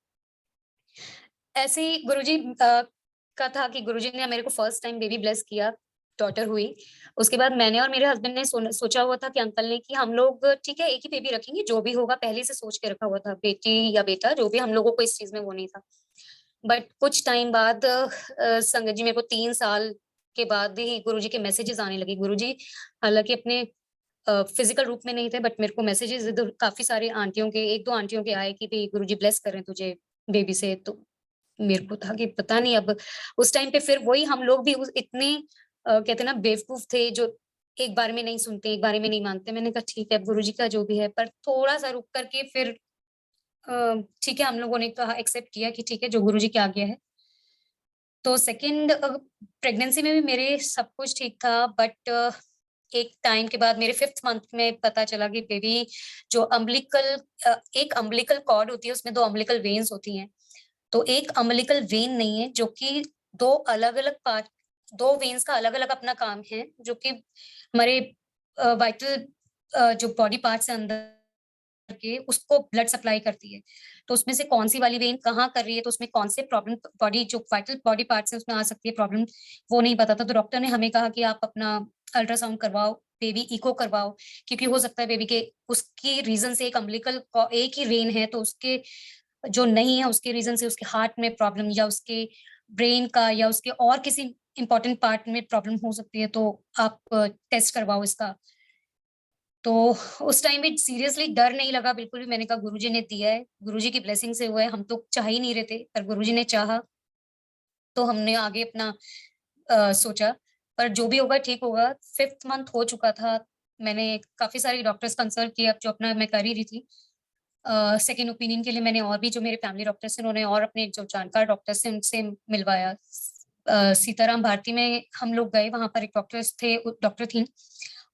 ऐसे ही गुरुजी का था कि गुरुजी ने मेरे को फर्स्ट टाइम बेबी ब्लेस किया, डॉटर हुई। उसके बाद मैंने और मेरे हस्बैंड ने सोचा हुआ था कि अंकल ने कि हम लोग ठीक है एक ही बेबी रखेंगे, जो भी होगा पहले से सोच के रखा हुआ था, बेटी या बेटा जो भी, हम लोगों को इस चीज़ में वो नहीं था। बट कुछ टाइम बाद संगत जी, मेरे को 3 साल के बाद ही गुरुजी के मैसेजेस आने लगे। गुरुजी हालाँकि अपने फिज़िकल रूप में नहीं थे, बट मेरे को मैसेजेस इधर काफ़ी सारे आंटियों के, 1-2 आंटियों के आए कि भई गुरुजी ब्लेस कर रहे हैं तुझे बेबी से। तो मेरे को था कि पता नहीं अब उस टाइम पे फिर वही हम लोग भी उस इतने कहते हैं ना बेवकूफ थे, जो एक बार में नहीं सुनते, एक बारी में नहीं मानते। मैंने कहा ठीक है, अब गुरुजी का जो भी है, पर थोड़ा-सा रुक कर के फिर ठीक है, हम लोगों ने कहा, एक्सेप्ट किया कि ठीक है, जो गुरुजी की आज्ञा है। तो सेकंड प्रेगनेंसी में भी मेरे सब कुछ ठीक था, बट एक टाइम के बाद मेरे 5th मंथ में पता चला कि बेबी जो एक अम्बिलिकल कॉर्ड होती है, उसमें 2 अम्बिलिकल वेन्स होती हैं। तो एक अम्बिलिकल वेन नहीं है, जो कि 2 अलग-अलग पार्ट, 2 वेन्स का अलग-अलग अपना काम है, जो कि हमारे वाइटल जो बॉडी पार्ट्स है अंदर के, उसको ब्लड सप्लाई करती है। तो उसमें से कौन-सी वाली वेन कहाँ कर रही है, तो उसमें कौन से प्रॉब्लम बॉडी जो वाइटल बॉडी पार्ट्स हैं उसमें आ सकती है प्रॉब्लम, वो नहीं पता था। तो डॉक्टर ने हमें कहा कि आप अपना अल्ट्रासाउंड करवाओ, बेबी इको करवाओ, क्योंकि हो सकता है बेबी के उसकी रीज़न से एक ही वेन है, तो उसके जो नहीं है उसके रीज़न से उसके हार्ट में प्रॉब्लम या उसके ब्रेन का या उसके और किसी इम्पोर्टेंट पार्ट में प्रॉब्लम हो सकती है, तो आप टेस्ट करवाओ इसका। तो उस टाइम भी सीरियसली डर नहीं लगा बिल्कुल भी। मैंने कहा गुरुजी ने दिया है, गुरुजी की ब्लेसिंग से हुआ है, हम तो चाह ही नहीं रहे थे, पर गुरुजी ने चाहा, तो हमने आगे अपना सोचा। पर जो भी होगा ठीक होगा। 5th मंथ हो चुका था, मैंने काफ़ी सारे डॉक्टर्स कंसल्ट किए, अब जो अपना मैं कर ही रही थी। सेकंड ओपिनियन के लिए मैंने और भी जो मेरे फैमिली डॉक्टर्स हैं, उन्होंने और अपने जो जानकार डॉक्टर्स हैं, उनसे मिलवाया। सीताराम भारती में हम लोग गए, वहाँ पर एक डॉक्टर थीं,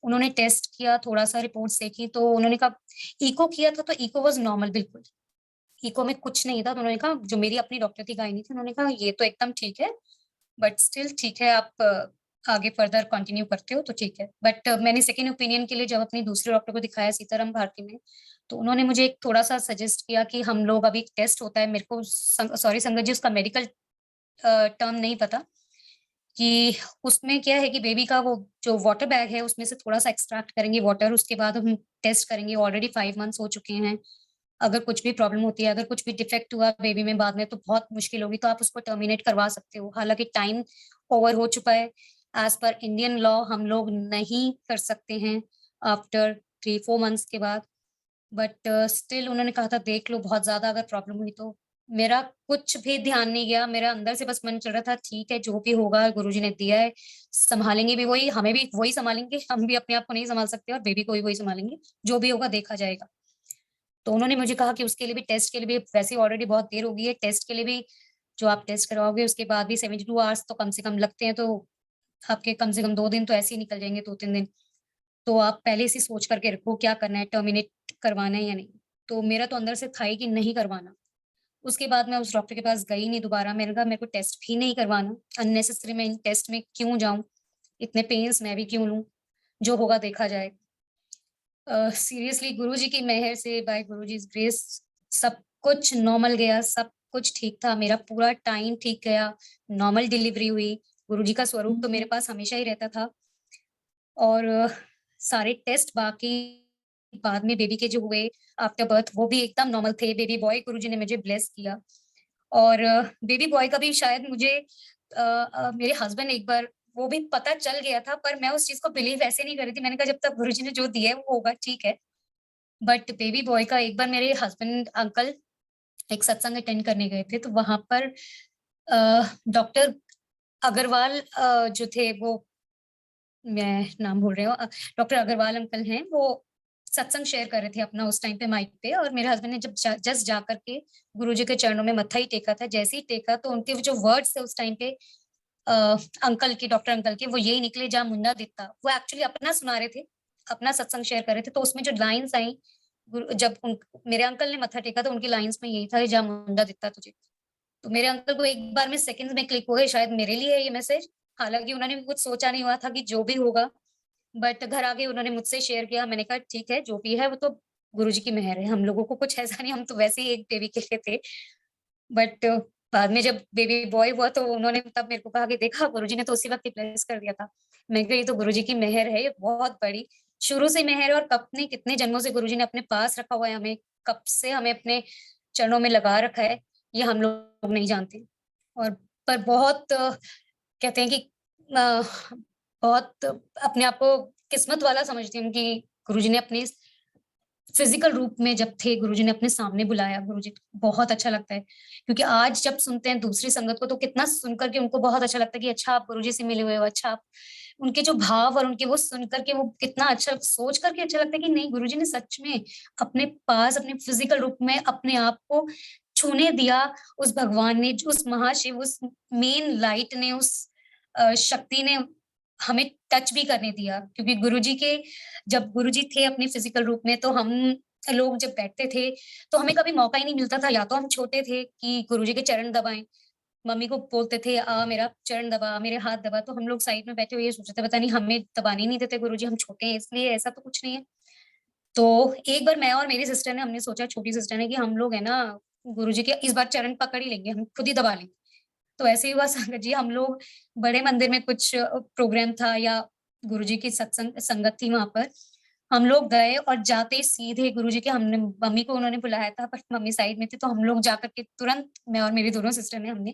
उन्होंने टेस्ट किया, थोड़ा-सा रिपोर्ट्स देखी, तो उन्होंने कहा इको किया था, तो इको वाज़ नॉर्मल बिल्कुल। इको में कुछ नहीं था, तो उन्होंने कहा, जो मेरी अपनी डॉक्टर थी गायनी थी, उन्होंने कहा ये तो एकदम ठीक है, बट स्टिल ठीक है, आप आगे फर्दर कंटिन्यू करते हो तो ठीक है। बट मैंने सेकंड ओपिनियन के लिए जब अपनी दूसरे डॉक्टर को दिखाया सीताराम भारती में, तो उन्होंने मुझे एक थोड़ा-सा सजेस्ट किया कि हम लोग अभी एक टेस्ट होता है, मेरे को सॉरी संगत जी, उसका मेडिकल टर्म नहीं पता, कि उसमें क्या है कि बेबी का वो जो वाटर बैग है, उसमें से थोड़ा-सा एक्सट्रैक्ट करेंगे वाटर, उसके बाद हम टेस्ट करेंगे। ऑलरेडी 5 मंथ्स हो चुके हैं। अगर कुछ भी प्रॉब्लम होती है, अगर कुछ भी डिफेक्ट हुआ बेबी में बाद में, तो बहुत मुश्किल होगी, तो आप उसको टर्मिनेट करवा सकते हो। हालाँकि टाइम ओवर हो चुका है। एज़ पर इंडियन लॉ हम लोग नहीं कर सकते हैं आफ्टर 3-4 मंथ्स के बाद। बट स्टिल उन्होंने कहा था देख लो, बहुत ज़्यादा अगर प्रॉब्लम हुई तो। मेरा कुछ भी ध्यान नहीं गया, मेरा अंदर से बस मन चल रहा था ठीक है, जो भी होगा गुरुजी ने दिया है, सँभालेंगे भी वही, हमें भी वही सँभालेंगे, हम भी अपने आप को नहीं सँभाल सकते और बेबी को भी वही सँभालेंगे, जो भी होगा देखा जाएगा। तो उन्होंने मुझे कहा कि उसके लिए भी, टेस्ट के लिए भी, वैसे ही ऑलरेडी बहुत देर हो गई है, टेस्ट के लिए भी जो आप टेस्ट करवाओगे उसके बाद भी 72 आवर्स तो कम से कम लगते हैं, तो आपके कम से कम 2 दिन तो ऐसे ही निकल जाएँगे, 2-3 दिन। तो आप पहले से सोच करके रखो क्या करना है, टर्मिनेट करवाना है या नहीं। तो मेरा तो अंदर से था ही कि नहीं करवाना। उसके बाद मैं उस डॉक्टर के पास गई नहीं दोबारा, मैंने कहा मेरे को टेस्ट भी नहीं करवाना, अननेसेसरी मैं इन टेस्ट में क्यों जाऊँ? इतने पेन्स मैं भी क्यों लूँ? जो होगा देखा जाएगा। सीरियसली गुरुजी की मेहर से, बाय गुरुजीज़ ग्रेस, सब कुछ नॉर्मल गया, सब कुछ ठीक था, मेरा पूरा टाइम ठीक गया, नॉर्मल डिलीवरी हुई, गुरुजी का स्वरूप तो मेरे पास हमेशा ही रहता था। और सारे टेस्ट बाकी बाद में बेबी के जो हुए आफ्टर बर्थ, वो भी एकदम नॉर्मल थे, बेबी बॉय गुरुजी ने मुझे ब्लेस किया। और बेबी बॉय का भी शायद मुझे मेरे हस्बैंड एक बार, वो भी पता चल गया था, पर मैं उस चीज़ को बिलीव ऐसे नहीं कर रही थी, मैंने कहा जब तक गुरुजी ने जो दिया है वो होगा ठीक है। बट बेबी बॉय का एक बार मेरे हस्बैंड अंकल एक सत्संग अटेंड करने गए थे, तो वहाँ पर डॉक्टर अग्रवाल जो थे, वो मैं नाम भूल रही हूँ, डॉक्टर अग्रवाल अंकल हैं, वो सत्संग शेयर कर रहे थे अपना उस टाइम पे माइक पे, और मेरे हस्बैंड ने जब जस्ट जा करके गुरुजी के चरणों में मत्था ही टेका था, जैसे ही टेका तो उनके जो वर्ड्स थे उस टाइम पे अ, अंकल के, डॉक्टर अंकल के, वो यही निकले, जा मुंडा दित्ता। वो एक्चुअली अपना सुना रहे थे, अपना सत्संग शेयर कर रहे थे, तो उसमें जो लाइन्स आई, जब मेरे अंकल ने मत्था टेका तो उनकी लाइन्स में यही था, जा मुंडा दित्ता तुझे। तो मेरे अंकल को एक बार में सेकंड्स में क्लिक हो गए, शायद मेरे लिए है ये मैसेज। हालाँकि उन्होंने भी कुछ सोचा नहीं हुआ था कि जो भी होगा, बट घर आके उन्होंने मुझसे शेयर किया। मैंने कहा ठीक है, जो भी है वो तो गुरुजी की मेहर है, हम लोगों को कुछ ऐसा नहीं, हम तो वैसे ही एक बेबी के लिए थे। बट बाद में जब बेबी बॉय हुआ तो उन्होंने तब मेरे को कहा कि देखा, गुरुजी ने तो उसी वक़्त ही ब्लेस कर दिया था। मैंने कहा ये तो गुरुजी की मेहर है, ये बहुत बड़ी, शुरू से मेहर है, और कब ने कितने जन्मों से गुरुजी ने अपने पास रखा हुआ है हमें, कब से हमें अपने चरणों में लगा रखा है, ये हम लोग नहीं जानते। और पर बहुत कहते हैं कि अ, बहुत अपने आप को किस्मत वाला समझती हूँ कि गुरुजी ने अपने फिजिकल रूप में जब थे, गुरुजी ने अपने सामने बुलाया, गुरुजी बहुत अच्छा लगता है। क्योंकि आज जब सुनते हैं दूसरी संगत को, तो कितना सुनकर के उनको बहुत अच्छा लगता है कि अच्छा आप गुरुजी से मिले हुए हो, अच्छा आप, उनके जो भाव और उनके वो सुन कर के वो कितना अच्छा, सोच करके अच्छा लगता है कि नहीं, गुरुजी ने सच में अपने पास, अपने फिजिकल रूप में अपने आप को छूने दिया। उस भगवान ने, उस महाशिव, उस मेन लाइट ने, उस शक्ति ने हमें टच भी करने दिया। क्योंकि गुरुजी के, जब गुरुजी थे अपने फिजिकल रूप में, तो हम लोग जब बैठते थे, तो हमें कभी मौका ही नहीं मिलता था, या तो हम छोटे थे कि गुरुजी के चरण दबाएँ, मम्मी को बोलते थे, मेरा चरण दबा, मेरे हाथ दबा, तो हम लोग साइड में बैठे हुए ये सोचते थे, पता नहीं हमें दबाने ही नहीं देते गुरुजी, हम छोटे हैं इसलिए, ऐसा तो कुछ नहीं है। तो एक बार मैं और मेरी सिस्टर ने, हमने सोचा, छोटी सिस्टर ने, कि हम लोग है ना, गुरुजी के इस बार चरण पकड़ ही लेंगे, हम खुद ही दबा लेंगे। तो ऐसे ही हुआ संगत जी, हम लोग बड़े मंदिर में कुछ प्रोग्राम था, या गुरुजी की सत्संग संगत थी वहाँ पर। हम लोग गए और जाते ही सीधे गुरुजी के, हमने मम्मी को उन्होंने बुलाया था, बट मम्मी साइड में थी, तो हम लोग जाकर के तुरंत, मैं और मेरी दोनों सिस्टर ने, हमने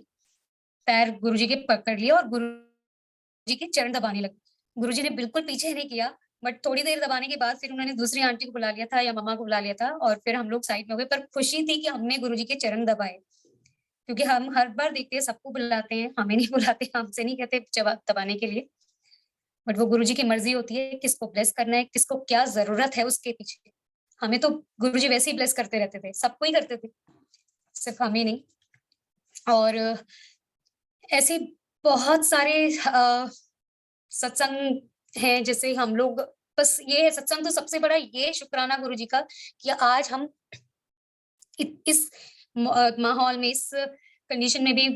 पैर गुरुजी के पकड़ लिए और गुरुजी के चरण दबाने लगे। गुरुजी ने बिल्कुल पीछे नहीं किया, बट थोड़ी देर दबाने के बाद फिर उन्होंने दूसरी आंटी को बुला लिया था या मम्मा को बुला लिया था, और फिर हम लोग साइड में हो गए, पर खुशी थी कि हमने गुरुजी के चरण दबाए। क्योंकि हम हर बार देखते हैं सबको बुलाते हैं, हमें नहीं बुलाते, हमसे नहीं कहते जवाब दबाने के लिए। बट वो गुरुजी की मर्जी होती है किसको ब्लेस करना है, किसको क्या जरूरत है उसके पीछे। हमें तो गुरुजी वैसे ही ब्लेस करते रहते थे, सबको ही करते थे, सिर्फ हमें नहीं। और ऐसे बहुत सारे सत्संग हैं, जैसे हम लोग, बस ये है सत्संग तो सबसे बड़ा ये शुक्राना गुरुजी का कि आज हम इस माहौल में, इस कंडीशन में भी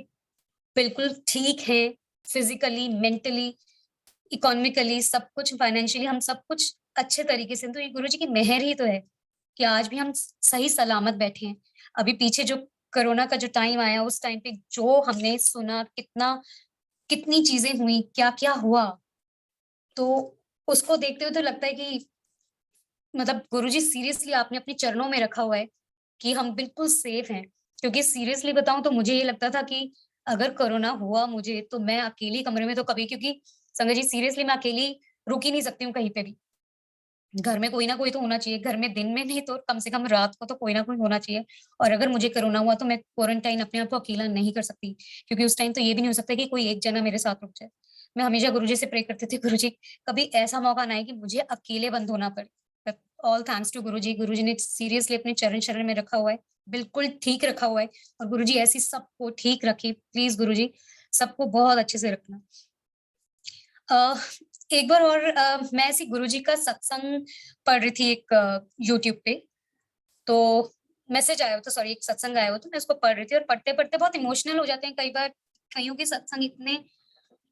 बिल्कुल ठीक है, फिजिकली, मेंटली, इकोनॉमिकली, सब कुछ, फाइनेंशियली, हम सब कुछ अच्छे तरीके से। तो ये गुरुजी की मेहर ही तो है कि आज भी हम सही सलामत बैठे हैं। अभी पीछे जो कोरोना का जो टाइम आया, उस टाइम पे जो हमने सुना, कितनी चीजें हुई, क्या क्या हुआ, तो उसको देखते हुए तो लगता है कि मतलब गुरुजी सीरियसली आपने अपने चरणों में रखा हुआ है कि हम बिल्कुल सेफ हैं। क्योंकि सीरियसली बताऊं तो मुझे ये लगता था कि अगर कोरोना हुआ मुझे, तो मैं अकेली कमरे में तो कभी, क्योंकि संगत जी सीरियसली मैं अकेली रुक ही नहीं सकती हूँ कहीं पे भी। घर में कोई ना कोई तो होना चाहिए, घर में दिन में नहीं तो कम से कम रात को तो कोई ना कोई होना चाहिए। और अगर मुझे कोरोना हुआ तो मैं क्वारंटाइन अपने आप को अकेला नहीं कर सकती, क्योंकि उस टाइम तो ये भी नहीं हो सकता कि कोई एक जना मेरे साथ रुक जाए। मैं हमेशा गुरुजी से प्रे करती थी, गुरुजी कभी ऐसा मौका ना आए कि मुझे अकेले बंद होना पड़े। ऑल थैंक्स टू गुरुजी, गुरुजी ने सीरियसली अपने चरण शरण में रखा हुआ है, बिल्कुल ठीक रखा हुआ है। और गुरुजी ऐसी सबको ठीक रखे, प्लीज गुरुजी सबको बहुत अच्छे से रखना। एक बार और मैं ऐसी गुरुजी का सत्संग पढ़ रही थी एक यूट्यूब पे, तो मैसेज आया हो, तो सॉरी, एक सत्संग आया हो, तो मैं उसको पढ़ रही थी और पढ़ते पढ़ते बहुत इमोशनल हो जाते हैं कई बार। कईयों के सत्संग इतने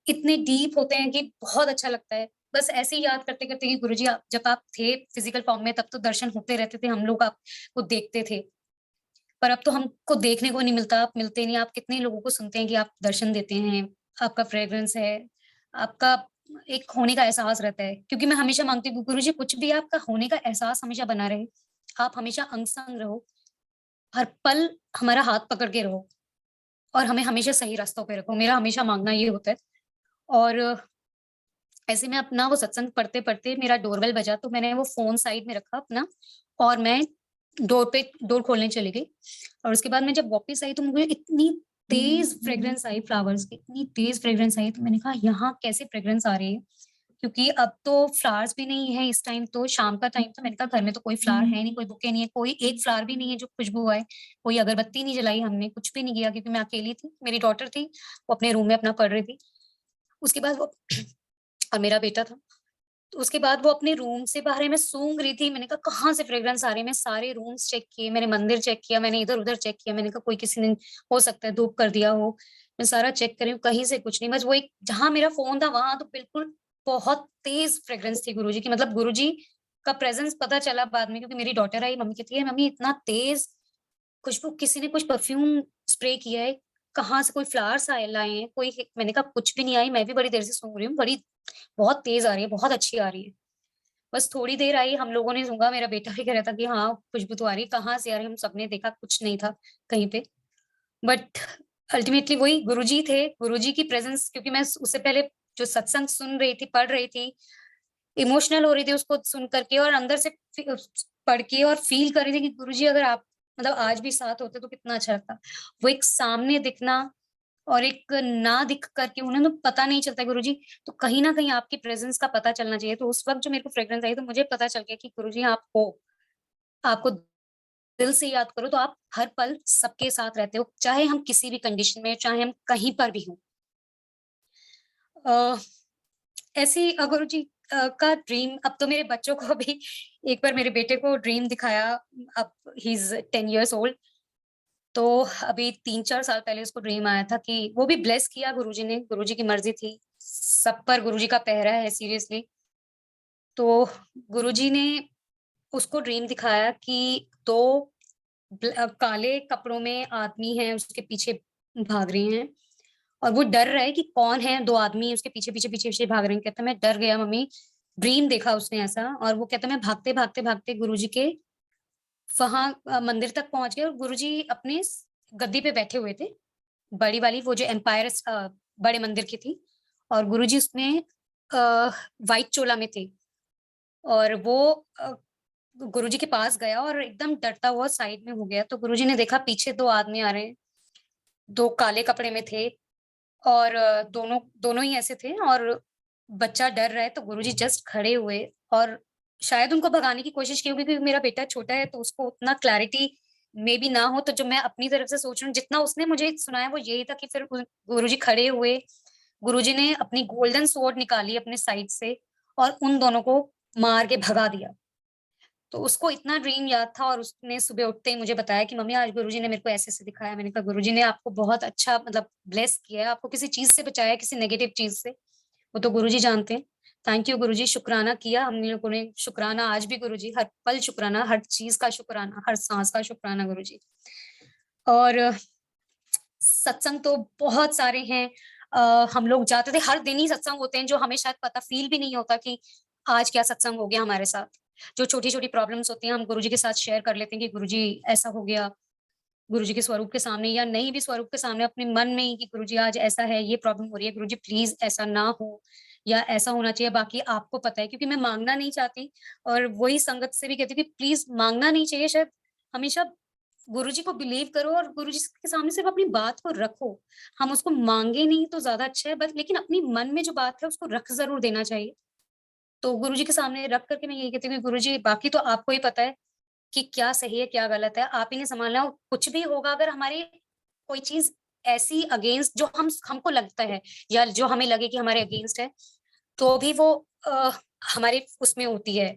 इतने डीप होते हैं कि बहुत अच्छा लगता है। बस ऐसे ही याद करते करते कि गुरुजी जब आप थे फिजिकल फॉर्म में, तब तो दर्शन होते रहते थे, हम लोग आपको देखते थे। पर अब तो हमको देखने को नहीं मिलता, आप मिलते नहीं। आप कितने लोगों को सुनते हैं कि आप दर्शन देते हैं, आपका फ्रेग्रेंस है, आपका एक होने का एहसास रहता है। क्योंकि मैं हमेशा मांगती हूँ गुरुजी कुछ भी आपका होने का एहसास हमेशा बना रहे, आप हमेशा अंग संग रहो, हर पल हमारा हाथ पकड़ के रहो और हमें हमेशा सही रास्तों पे रखो। मेरा हमेशा मांगना ये होता है। और ऐसे में अपना वो सत्संग पढ़ते पढ़ते मेरा डोरबेल बजा, तो मैंने वो फोन साइड में रखा अपना और मैं डोर खोलने चली गई। और उसके बाद मैं जब वापस आई तो मुझे इतनी तेज फ्रेग्रेंस आई फ्लावर्स की, इतनी तेज फ्रेग्रेंस आई, तो मैंने कहा यहाँ कैसे फ्रेग्रेंस आ रही है। क्योंकि अब तो फ्लावर्स भी नहीं है, इस टाइम तो शाम का टाइम था, मैंने कहा घर में तो कोई फ्लावर है नहीं, कोई बुके नहीं है, कोई एक फ्लावर भी नहीं है जो खुशबू आए, कोई अगरबत्ती नहीं जलाई हमने, कुछ भी नहीं किया, क्योंकि मैं अकेली थी, मेरी डॉटर थी, वो अपने रूम में अपना पढ़ रही थी। उसके बाद वो और मेरा बेटा था। तो उसके बाद वो अपने रूम से बाहर है, मैं सूंघ रही थी, मैंने कहा कहाँ से फ्रेग्रेंस आ रही है। मैं सारे रूम्स चेक किए, मैंने मंदिर चेक किया, मैंने इधर उधर चेक किया, मैंने कहा कोई किसी ने हो सकता है धूप कर दिया हो। मैं सारा चेक करी हूँ, कहीं से कुछ नहीं, बस वो एक जहां मेरा फोन था वहां तो बिल्कुल बहुत तेज फ्रेग्रेंस थी गुरुजी की। मतलब गुरुजी का प्रेजेंस पता चला बाद में, क्योंकि मेरी डॉटर आई, मम्मी कहती है मम्मी इतना तेज खुशबू, किसी ने कुछ परफ्यूम स्प्रे किया है, कहाँ से कोई फ्लावर्स आए लाए हैं कोई। मैंने कहा कुछ भी नहीं आई, मैं भी बड़ी देर से सूंघ रही हूँ, बड़ी बहुत तेज आ रही है, बहुत अच्छी आ रही है। बस थोड़ी देर आई, हम लोगों ने सूंघा, मेरा बेटा भी कह रहा था कि हाँ खुशबू तो आ रही है, कहाँ से आ रही है, हम सबने देखा कुछ नहीं था कहीं पे। बट अल्टीमेटली वही गुरुजी थे, गुरुजी की प्रेजेंस। क्योंकि मैं उससे पहले जो सत्संग सुन रही थी, पढ़ रही थी, इमोशनल हो रही थी उसको सुन करके, और अंदर से पढ़ के और फील कर रही थी कि गुरुजी अगर आप मतलब आज भी साथ होते तो कितना अच्छा लगता। वो एक सामने दिखना और एक ना दिख करके, उन्हें तो पता नहीं चलता गुरुजी, तो कहीं ना कहीं आपकी प्रेजेंस का पता चलना चाहिए। तो उस वक्त जो मेरे को फ्रेग्रेंस आई तो मुझे पता चल गया कि गुरुजी आप हो, आपको दिल से याद करो तो आप हर पल सबके साथ रहते हो, चाहे हम किसी भी कंडीशन में, चाहे हम कहीं पर भी हों। अ, ऐसी गुरुजी का ड्रीम, अब तो मेरे बच्चों को भी एक बार मेरे बेटे को ड्रीम दिखाया, अब ही इज 10 years old। तो अभी 3-4 साल पहले उसको ड्रीम आया था कि वो भी ब्लेस किया गुरुजी ने, गुरुजी की मर्जी थी, सब पर गुरुजी का पहरा है सीरियसली। तो गुरुजी ने उसको ड्रीम दिखाया कि दो काले कपड़ों में आदमी हैं, उसके पीछे भाग रहे हैं, और वो डर रहा है कि कौन है, दो आदमी उसके पीछे पीछे पीछे पीछे भाग रहे हैं। कहता मैं डर गया मम्मी, ड्रीम देखा उसने ऐसा। और वो कहता मैं भागते भागते भागते गुरुजी के वहां मंदिर तक पहुंच गए, और गुरुजी अपने गद्दी पे बैठे हुए थे, बड़ी वाली वो जो एम्पायर बड़े मंदिर की थी। और गुरुजी उसमें वाइट चोला में थे। और वो गुरुजी के पास गया और एकदम डरता हुआ साइड में हो गया। तो गुरुजी ने देखा पीछे दो आदमी आ रहे हैं, दो काले कपड़े में थे, और दोनों दोनों ही ऐसे थे। और बच्चा डर रहा है तो गुरुजी जस्ट खड़े हुए और शायद उनको भगाने की कोशिश की होगी, क्योंकि मेरा बेटा छोटा है तो उसको उतना क्लैरिटी मे बी ना हो। तो जो मैं अपनी तरफ से सोच रही हूँ, जितना उसने मुझे सुनाया वो यही था कि फिर गुरुजी खड़े हुए, गुरुजी ने अपनी गोल्डन स्वॉर्ड निकाली अपने साइड से और उन दोनों को मार के भगा दिया। तो उसको इतना ड्रीम याद था और उसने सुबह उठते ही मुझे बताया कि मम्मी आज गुरुजी ने मेरे को ऐसे-ऐसे दिखाया। मैंने कहा गुरुजी ने आपको बहुत अच्छा मतलब ब्लेस किया है, आपको किसी चीज़ से बचाया है, किसी नेगेटिव चीज़ से। वो तो गुरुजी जानते हैं। थैंक यू गुरुजी, शुक्राना किया हम लोगों ने, शुक्राना आज भी गुरुजी, हर पल शुक्राना, हर चीज़ का शुक्राना, हर साँस का शुक्राना गुरुजी। और सत्संग तो बहुत सारे हैं। हम लोग जाते थे, हर दिन ही सत्संग होते हैं जो हमें शायद पता फ़ील भी नहीं होता कि आज क्या सत्संग हो गया हमारे साथ। जो छोटी-छोटी प्रॉब्लम्स होती हैं हम गुरुजी के साथ शेयर कर लेते हैं कि गुरुजी ऐसा हो गया। गुरुजी के स्वरूप के सामने या नहीं भी स्वरूप के सामने अपने मन में ही कि गुरुजी आज ऐसा है, ये प्रॉब्लम हो रही है, गुरुजी प्लीज़ ऐसा ना हो या ऐसा होना चाहिए, बाकी आपको पता है। क्योंकि मैं माँगना नहीं चाहती और वही संगत से भी कहती हूँ कि प्लीज़ माँगना नहीं चाहिए, शायद हमेशा गुरुजी को बिलीव करो और गुरुजी के सामने सिर्फ अपनी बात को रखो। हम उसको माँगे नहीं तो ज़्यादा अच्छा है, बस लेकिन अपनी मन में जो बात है उसको रख ज़रूर देना चाहिए। तो गुरुजी के सामने रख कर के मैं यही कहती हूँ कि गुरुजी बाकी तो आपको ही पता है कि क्या सही है, क्या गलत है, आप ही ने सँभालना है। और कुछ भी होगा अगर हमारी कोई चीज़ ऐसी अगेंस्ट जो हमको लगता है या जो हमें लगे कि हमारे अगेंस्ट है, तो भी वो हमारे उसमें होती है,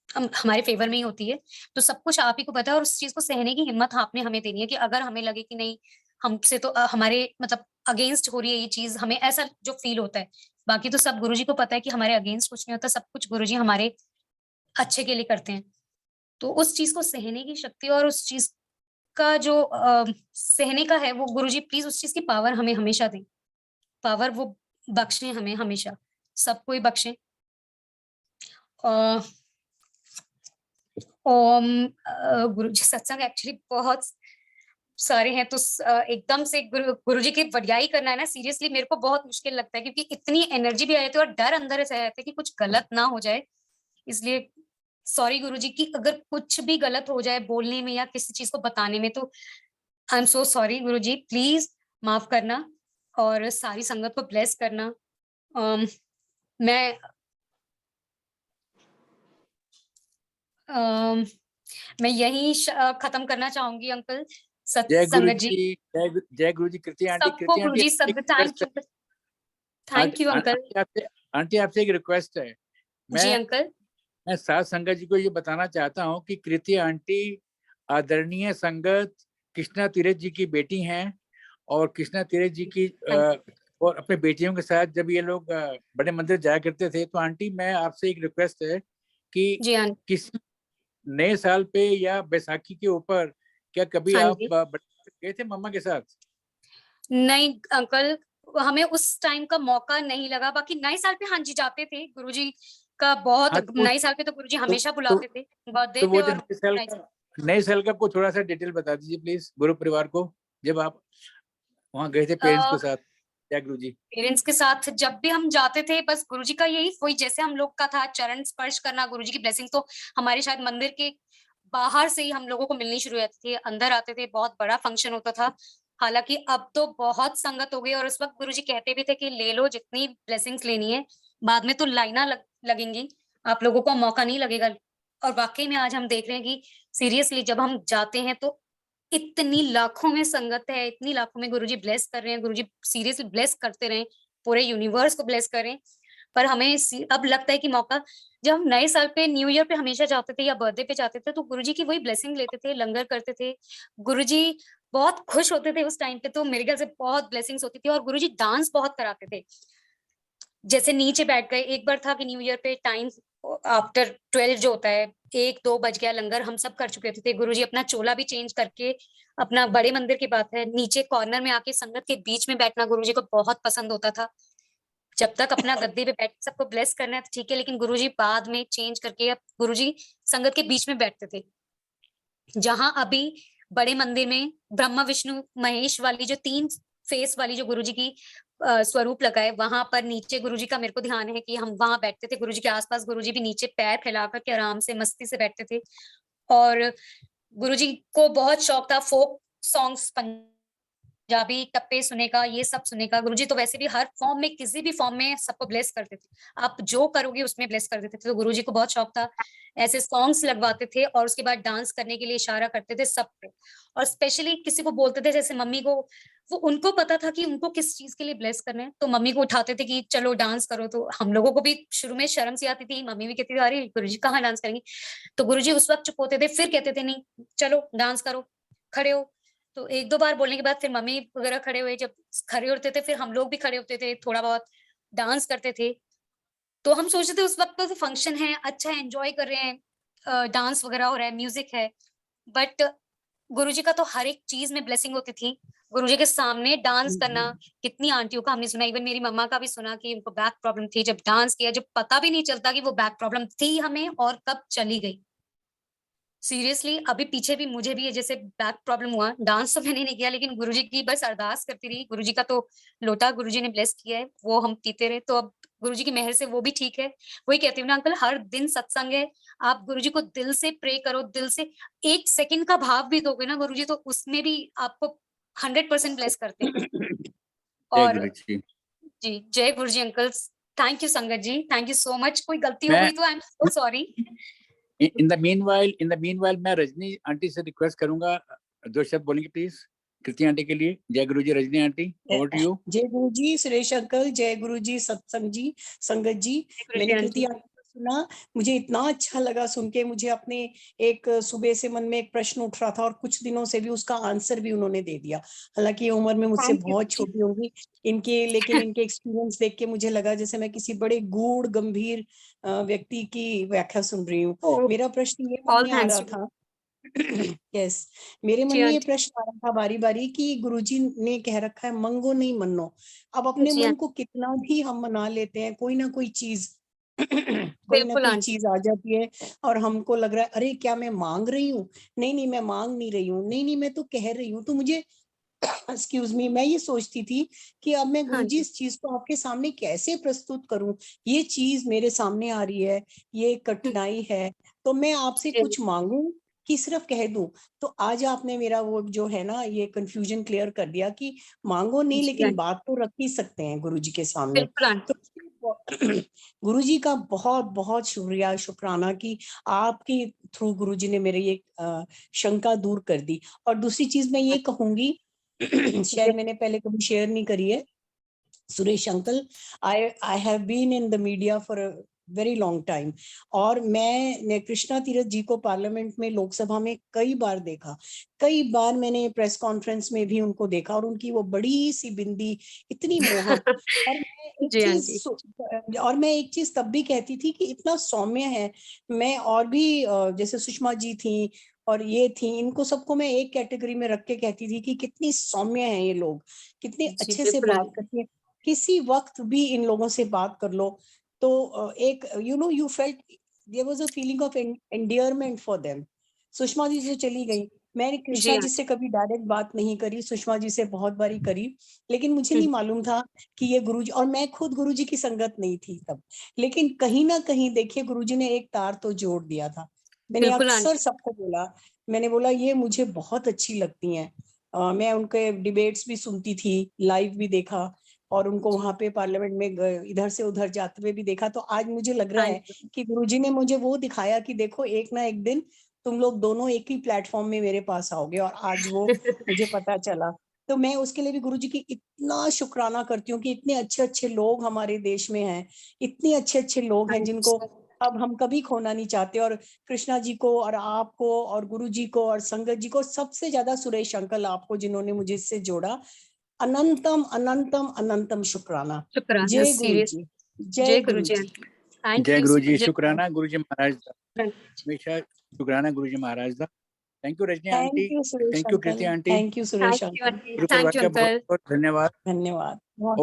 हमारे फ़ेवर में ही होती है। तो सब कुछ आप ही को पता है और उस चीज़ को सहने की हिम्मत आपने हमें देनी है कि अगर हमें लगे कि नहीं, हमसे तो हमारे मतलब अगेंस्ट हो रही है ये चीज़, हमें ऐसा जो फ़ील होता है। बाकी तो सब गुरुजी को पता है कि हमारे अगेंस्ट कुछ नहीं होता, सब कुछ गुरुजी हमारे अच्छे के लिए करते हैं। तो उस चीज़ को सहने की शक्ति और उस चीज़ का जो सहने का है वो गुरुजी प्लीज़ उस चीज़ की पावर हमें हमेशा दें। पावर वो बख्शें हमें हमेशा, सबको ही बख्शें। अ, गुरुजी सत्संग एक्चुअली बहुत सारे हैं तो एकदम से गुरुजी की वडियाई करना है ना, सीरियसली मेरे को बहुत मुश्किल लगता है क्योंकि इतनी एनर्जी भी आ जाती है और डर अंदर से रहता है कि कुछ गलत ना हो जाए। इसलिए सॉरी गुरुजी कि अगर कुछ भी गलत हो जाए बोलने में या किसी चीज़ को बताने में तो I am so sorry Guruji, please माफ़ करना और सारी संगत को ब्लेस करना। अम, मैं अम, मैं यहीं खत्म करना चाहूँगी अंकल, जय गुरु संगत जी। जी, जय गुरु जी। सबको कृति आंटी गुरुजी एक सब रिक्वेस्ट थैंक है। You, thank you uncle. Aunty आपसे एक रिक्वेस्ट है। जी मैं अंकल। मैं साथ संगत जी को ये बताना चाहता हूँ कि कृति आंटी आदरणीय संगत कृष्णा तीरथ जी की बेटी हैं और कृष्णा तीरथ जी की थैंक और अपने बेटियों के साथ जब ये लोग बड़े मंदिर जाया करते थे, तो आंटी मैं आपसे एक रिक्वेस्ट है कि जी, हाँ, किसी नए साल पे या बैसाखी के ऊपर क्या कभी हाँ आप जी। गए थे मम्मा के साथ? नहीं अंकल, हमें उस टाइम का मौका नहीं लगा, बाकी नए साल पे हाँ जी जाते थे, गुरुजी का बहुत हाँ, नए साल पे तो गुरुजी तो, हमेशा तो, बुलाते थे, बर्थडे तो पे वो जो और नए साल का को थोड़ा सा डिटेल बता दीजिए प्लीज गुरु परिवार को, जब आप वहाँ गए थे पेरेंट्स अ, के साथ या गुरु जी। पेरेंट्स के साथ जब भी हम जाते थे बस गुरुजी का यही वही जैसे हम लोग का था चरण स्पर्श करना, गुरुजी की ब्लेसिंग तो हमारे शायद मंदिर के बाहर से ही हम लोगों को मिलनी शुरू हो जाती थी, अंदर आते थे, बहुत बड़ा फंक्शन होता था। हालाँकि अब तो बहुत संगत हो गई और उस वक़्त गुरुजी कहते भी थे कि ले लो जितनी ब्लेसिंग्स लेनी है, बाद में तो लाइना लगेंगी, आप लोगों को मौका नहीं लगेगा। और वाक़ई में आज हम देख रहे हैं कि सीरियसली जब हम जाते हैं तो इतनी लाखों में संगत है, इतनी लाखों में गुरुजी ब्लेस कर रहे हैं, गुरुजी सीरियसली ब्लेस करते रहें, पूरे यूनिवर्स को ब्लेस करें। पर हमें अब लगता है कि मौका, जब हम नए साल पे, न्यू ईयर पे हमेशा जाते थे या बर्थडे पे जाते थे, तो गुरुजी की वही ब्लेसिंग लेते थे, लंगर करते थे। गुरुजी बहुत खुश होते थे उस टाइम पे, तो मेरे ख्याल से बहुत ब्लेसिंग्स होती थी और गुरुजी डांस बहुत कराते थे। जैसे नीचे बैठ गए, एक बार था कि न्यू ईयर पे टाइम आफ्टर 12 जो होता है, 1-2 बज गया, लंगर हम सब कर चुके थे। गुरुजी अपना चोला भी चेंज करके, अपना बड़े मंदिर की बात है, नीचे कॉर्नर में आके संगत के बीच में बैठना गुरुजी को बहुत पसंद होता था। जब तक अपना गद्दे पे बैठ सबको ब्लेस करना है तो ठीक है, लेकिन गुरुजी बाद में चेंज करके अब गुरुजी संगत के बीच में बैठते थे। जहाँ अभी बड़े मंदिर में ब्रह्मा, विष्णु, महेश वाली जो 3 फेस वाली जो गुरुजी की स्वरूप लगा है, वहाँ पर नीचे गुरुजी का मेरे को ध्यान है कि हम वहाँ बैठते थे। गुरुजी के आस-पास गुरुजी भी नीचे पैर फैला कर के आराम से मस्ती से बैठते थे और गुरुजी को बहुत शौक था फोक सॉन्ग्स पंजाबी टप्पे सुनेगा, ये सब सुनेगा। गुरुजी तो वैसे भी हर फॉर्म में, किसी भी फॉर्म में सबको ब्लेस करते थे। आप जो करोगे उसमें ब्लेस कर देते थे। तो गुरुजी को बहुत शौक था, ऐसे सॉन्ग्स लगवाते थे और उसके बाद डांस करने के लिए इशारा करते थे सबको। और स्पेशली किसी को बोलते थे, जैसे मम्मी को, वो उनको पता था कि उनको किस चीज के लिए ब्लेस करना है, तो मम्मी को उठाते थे कि चलो डांस करो। तो हम लोगों को भी शुरू में शर्म सी आती थी, मम्मी भी कहती थी अरे गुरुजी कहाँ डांस करेंगी। तो गुरुजी उस वक्त चुप होते थे, फिर कहते थे नहीं चलो डांस करो, खड़े हो। तो एक दो बार बोलने के बाद फिर मम्मी वगैरह खड़े हुए, जब खड़े होते थे फिर हम लोग भी खड़े होते थे, थोड़ा बहुत डांस करते थे। तो हम सोचते थे उस वक्त तो फंक्शन है, अच्छा है, एंजॉय कर रहे हैं, डांस वगैरह हो रहा है, म्यूजिक है। बट गुरुजी का तो हर एक चीज में ब्लेसिंग होती थी। गुरुजी के सामने डांस करना, कितनी आंटियों का हमने सुना, इवन मेरी मम्मा का भी सुना कि उनको बैक प्रॉब्लम थी, जब डांस किया, जब पता भी नहीं चलता कि वो बैक प्रॉब्लम थी हमें और कब चली गई। सीरियसली अभी पीछे भी मुझे भी जैसे बैक प्रॉब्लम हुआ, डांस तो मैंने नहीं किया, लेकिन गुरुजी की बस अरदास करती रही। गुरुजी का तो लोटा गुरुजी ने ब्लेस किया है, वो हम पीते रहे, तो अब गुरुजी की मेहर से वो भी ठीक है। वही कहती हूँ ना अंकल, हर दिन सत्संग है, आप गुरुजी को दिल से प्रे करो, दिल से एक सेकंड का भाव भी दोगे ना गुरुजी, तो उसमें भी आपको 100% ब्लेस करते हैं। जय और गुरु जी। जी, जय गुरुजी अंकल। थैंक यू संगत जी, थैंक यू सो मच। कोई गलती हो मैं गई तो I am so sorry. In the meanwhile मैं रजनी आंटी से रिक्वेस्ट करूंगा, 2 शब्द बोलेंगे प्लीज कृति आंटी के लिए। जय Guru ji Rajni aunty, over to you. जय गुरु जी सुरेश अंकल, जय गुरु जी सत्संग जी, संगत जी। मैंने कृति आंटी को सुना, मुझे इतना अच्छा लगा सुन के। मुझे अपने एक सुबह से मन में एक प्रश्न उठ रहा था और कुछ दिनों से भी उसका आंसर भी उन्होंने दे दिया। हालांकि ये उम्र में मुझसे बहुत छोटी होंगी इनके, लेकिन इनके एक्सपीरियंस देख के मुझे लगा जैसे मैं किसी बड़े गूढ़ गंभीर व्यक्ति की व्याख्या सुन रही हूँ। मेरा प्रश्न ये मन में आ रहा था यस मेरे मन में ये प्रश्न आ रहा था बारी बारी कि गुरुजी ने कह रखा है मंगो नहीं मनो। अब अपने मन को कितना भी हम मना लेते हैं, कोई ना कोई चीज कोई ना कोई चीज आ जाती है और हमको लग रहा है अरे क्या मैं मांग रही हूँ, नहीं नहीं मैं मांग नहीं रही हूँ, नहीं नहीं मैं तो कह रही हूँ। तो मुझे एक्सक्यूज मी, मैं ये सोचती थी कि अब मैं गुरुजी इस चीज को आपके सामने कैसे प्रस्तुत करूं। ये चीज मेरे सामने आ रही है, ये कठिनाई है, तो मैं आपसे कुछ मांगू कि सिर्फ कह दूं। तो आज आपने मेरा वो जो है ना ये कंफ्यूजन क्लियर कर दिया कि मांगो नहीं लेकिन बात तो रख ही सकते हैं गुरुजी के सामने। तो गुरुजी का बहुत बहुत शुक्रिया, शुक्राना कि आपके थ्रू गुरुजी ने मेरी ये शंका दूर कर दी। और दूसरी चीज मैं ये कहूंगी शायद मैंने पहले कभी शेयर नहीं करी है, Suresh uncle, I have been in the media for a very long time. और मैं कृष्णा तीरथ जी को पार्लियामेंट में, लोकसभा में कई बार देखा, कई बार मैंने प्रेस कॉन्फ्रेंस में भी उनको देखा, और उनकी वो बड़ी सी बिंदी इतनी मोहक। और मैं एक चीज तब भी कहती थी कि इतना सौम्य है। मैं और भी जैसे सुषमा जी थी और ये थी, इनको सबको मैं एक कैटेगरी में रख के कहती थी कि कितनी सौम्य हैं ये लोग, कितने अच्छे से बात करती हैं। किसी वक्त भी इन लोगों से बात कर लो तो एक you felt there was a feeling of endearment for them. Sushma ji जो चली गई, मैंने कृष्णा जी से कभी डायरेक्ट बात नहीं करी, सुषमा जी से बहुत बारी करी, लेकिन मुझे नहीं मालूम था कि ये गुरुजी, और मैं खुद गुरुजी की संगत नहीं थी तब, लेकिन कहीं ना कहीं देखिए गुरुजी ने एक तार तो जोड़ दिया था। मैंने अक्सर सबको बोला, मैंने बोला ये मुझे बहुत अच्छी लगती हैं। मैं उनके डिबेट्स भी सुनती थी, लाइव भी देखा, और उनको वहां पे पार्लियामेंट में इधर से उधर जाते हुए भी देखा। तो आज मुझे लग रहा है कि गुरुजी ने मुझे वो दिखाया कि देखो एक ना एक दिन तुम लोग दोनों एक ही प्लेटफॉर्म में मेरे पास आओगे, और आज वो मुझे पता चला। तो मैं उसके लिए भी गुरुजी की इतना शुक्राना करती हूँ कि इतने अच्छे अच्छे लोग हमारे देश में हैं, इतने अच्छे अच्छे लोग हैं जिनको अब हम कभी खोना नहीं चाहते। और कृष्णा जी को और आपको और गुरुजी को और संगत जी को, सबसे ज्यादा सुरेश अंकल आपको जिन्होंने मुझे इससे जोड़ा, अनंतम अनंतम अनंतम शुक्राना। जय गुरु जी, जय गुरु जी, जय गुरु जी। शुक्राना गुरु जी महाराज दा, हमेशा शुक्राना गुरु जी महाराज दा। Thank you Rajni aunty, thank you Suresh thank you uncle, Kriti aunty, thank you Suresh uncle, बहुत बहुत धन्यवाद। धन्यवाद।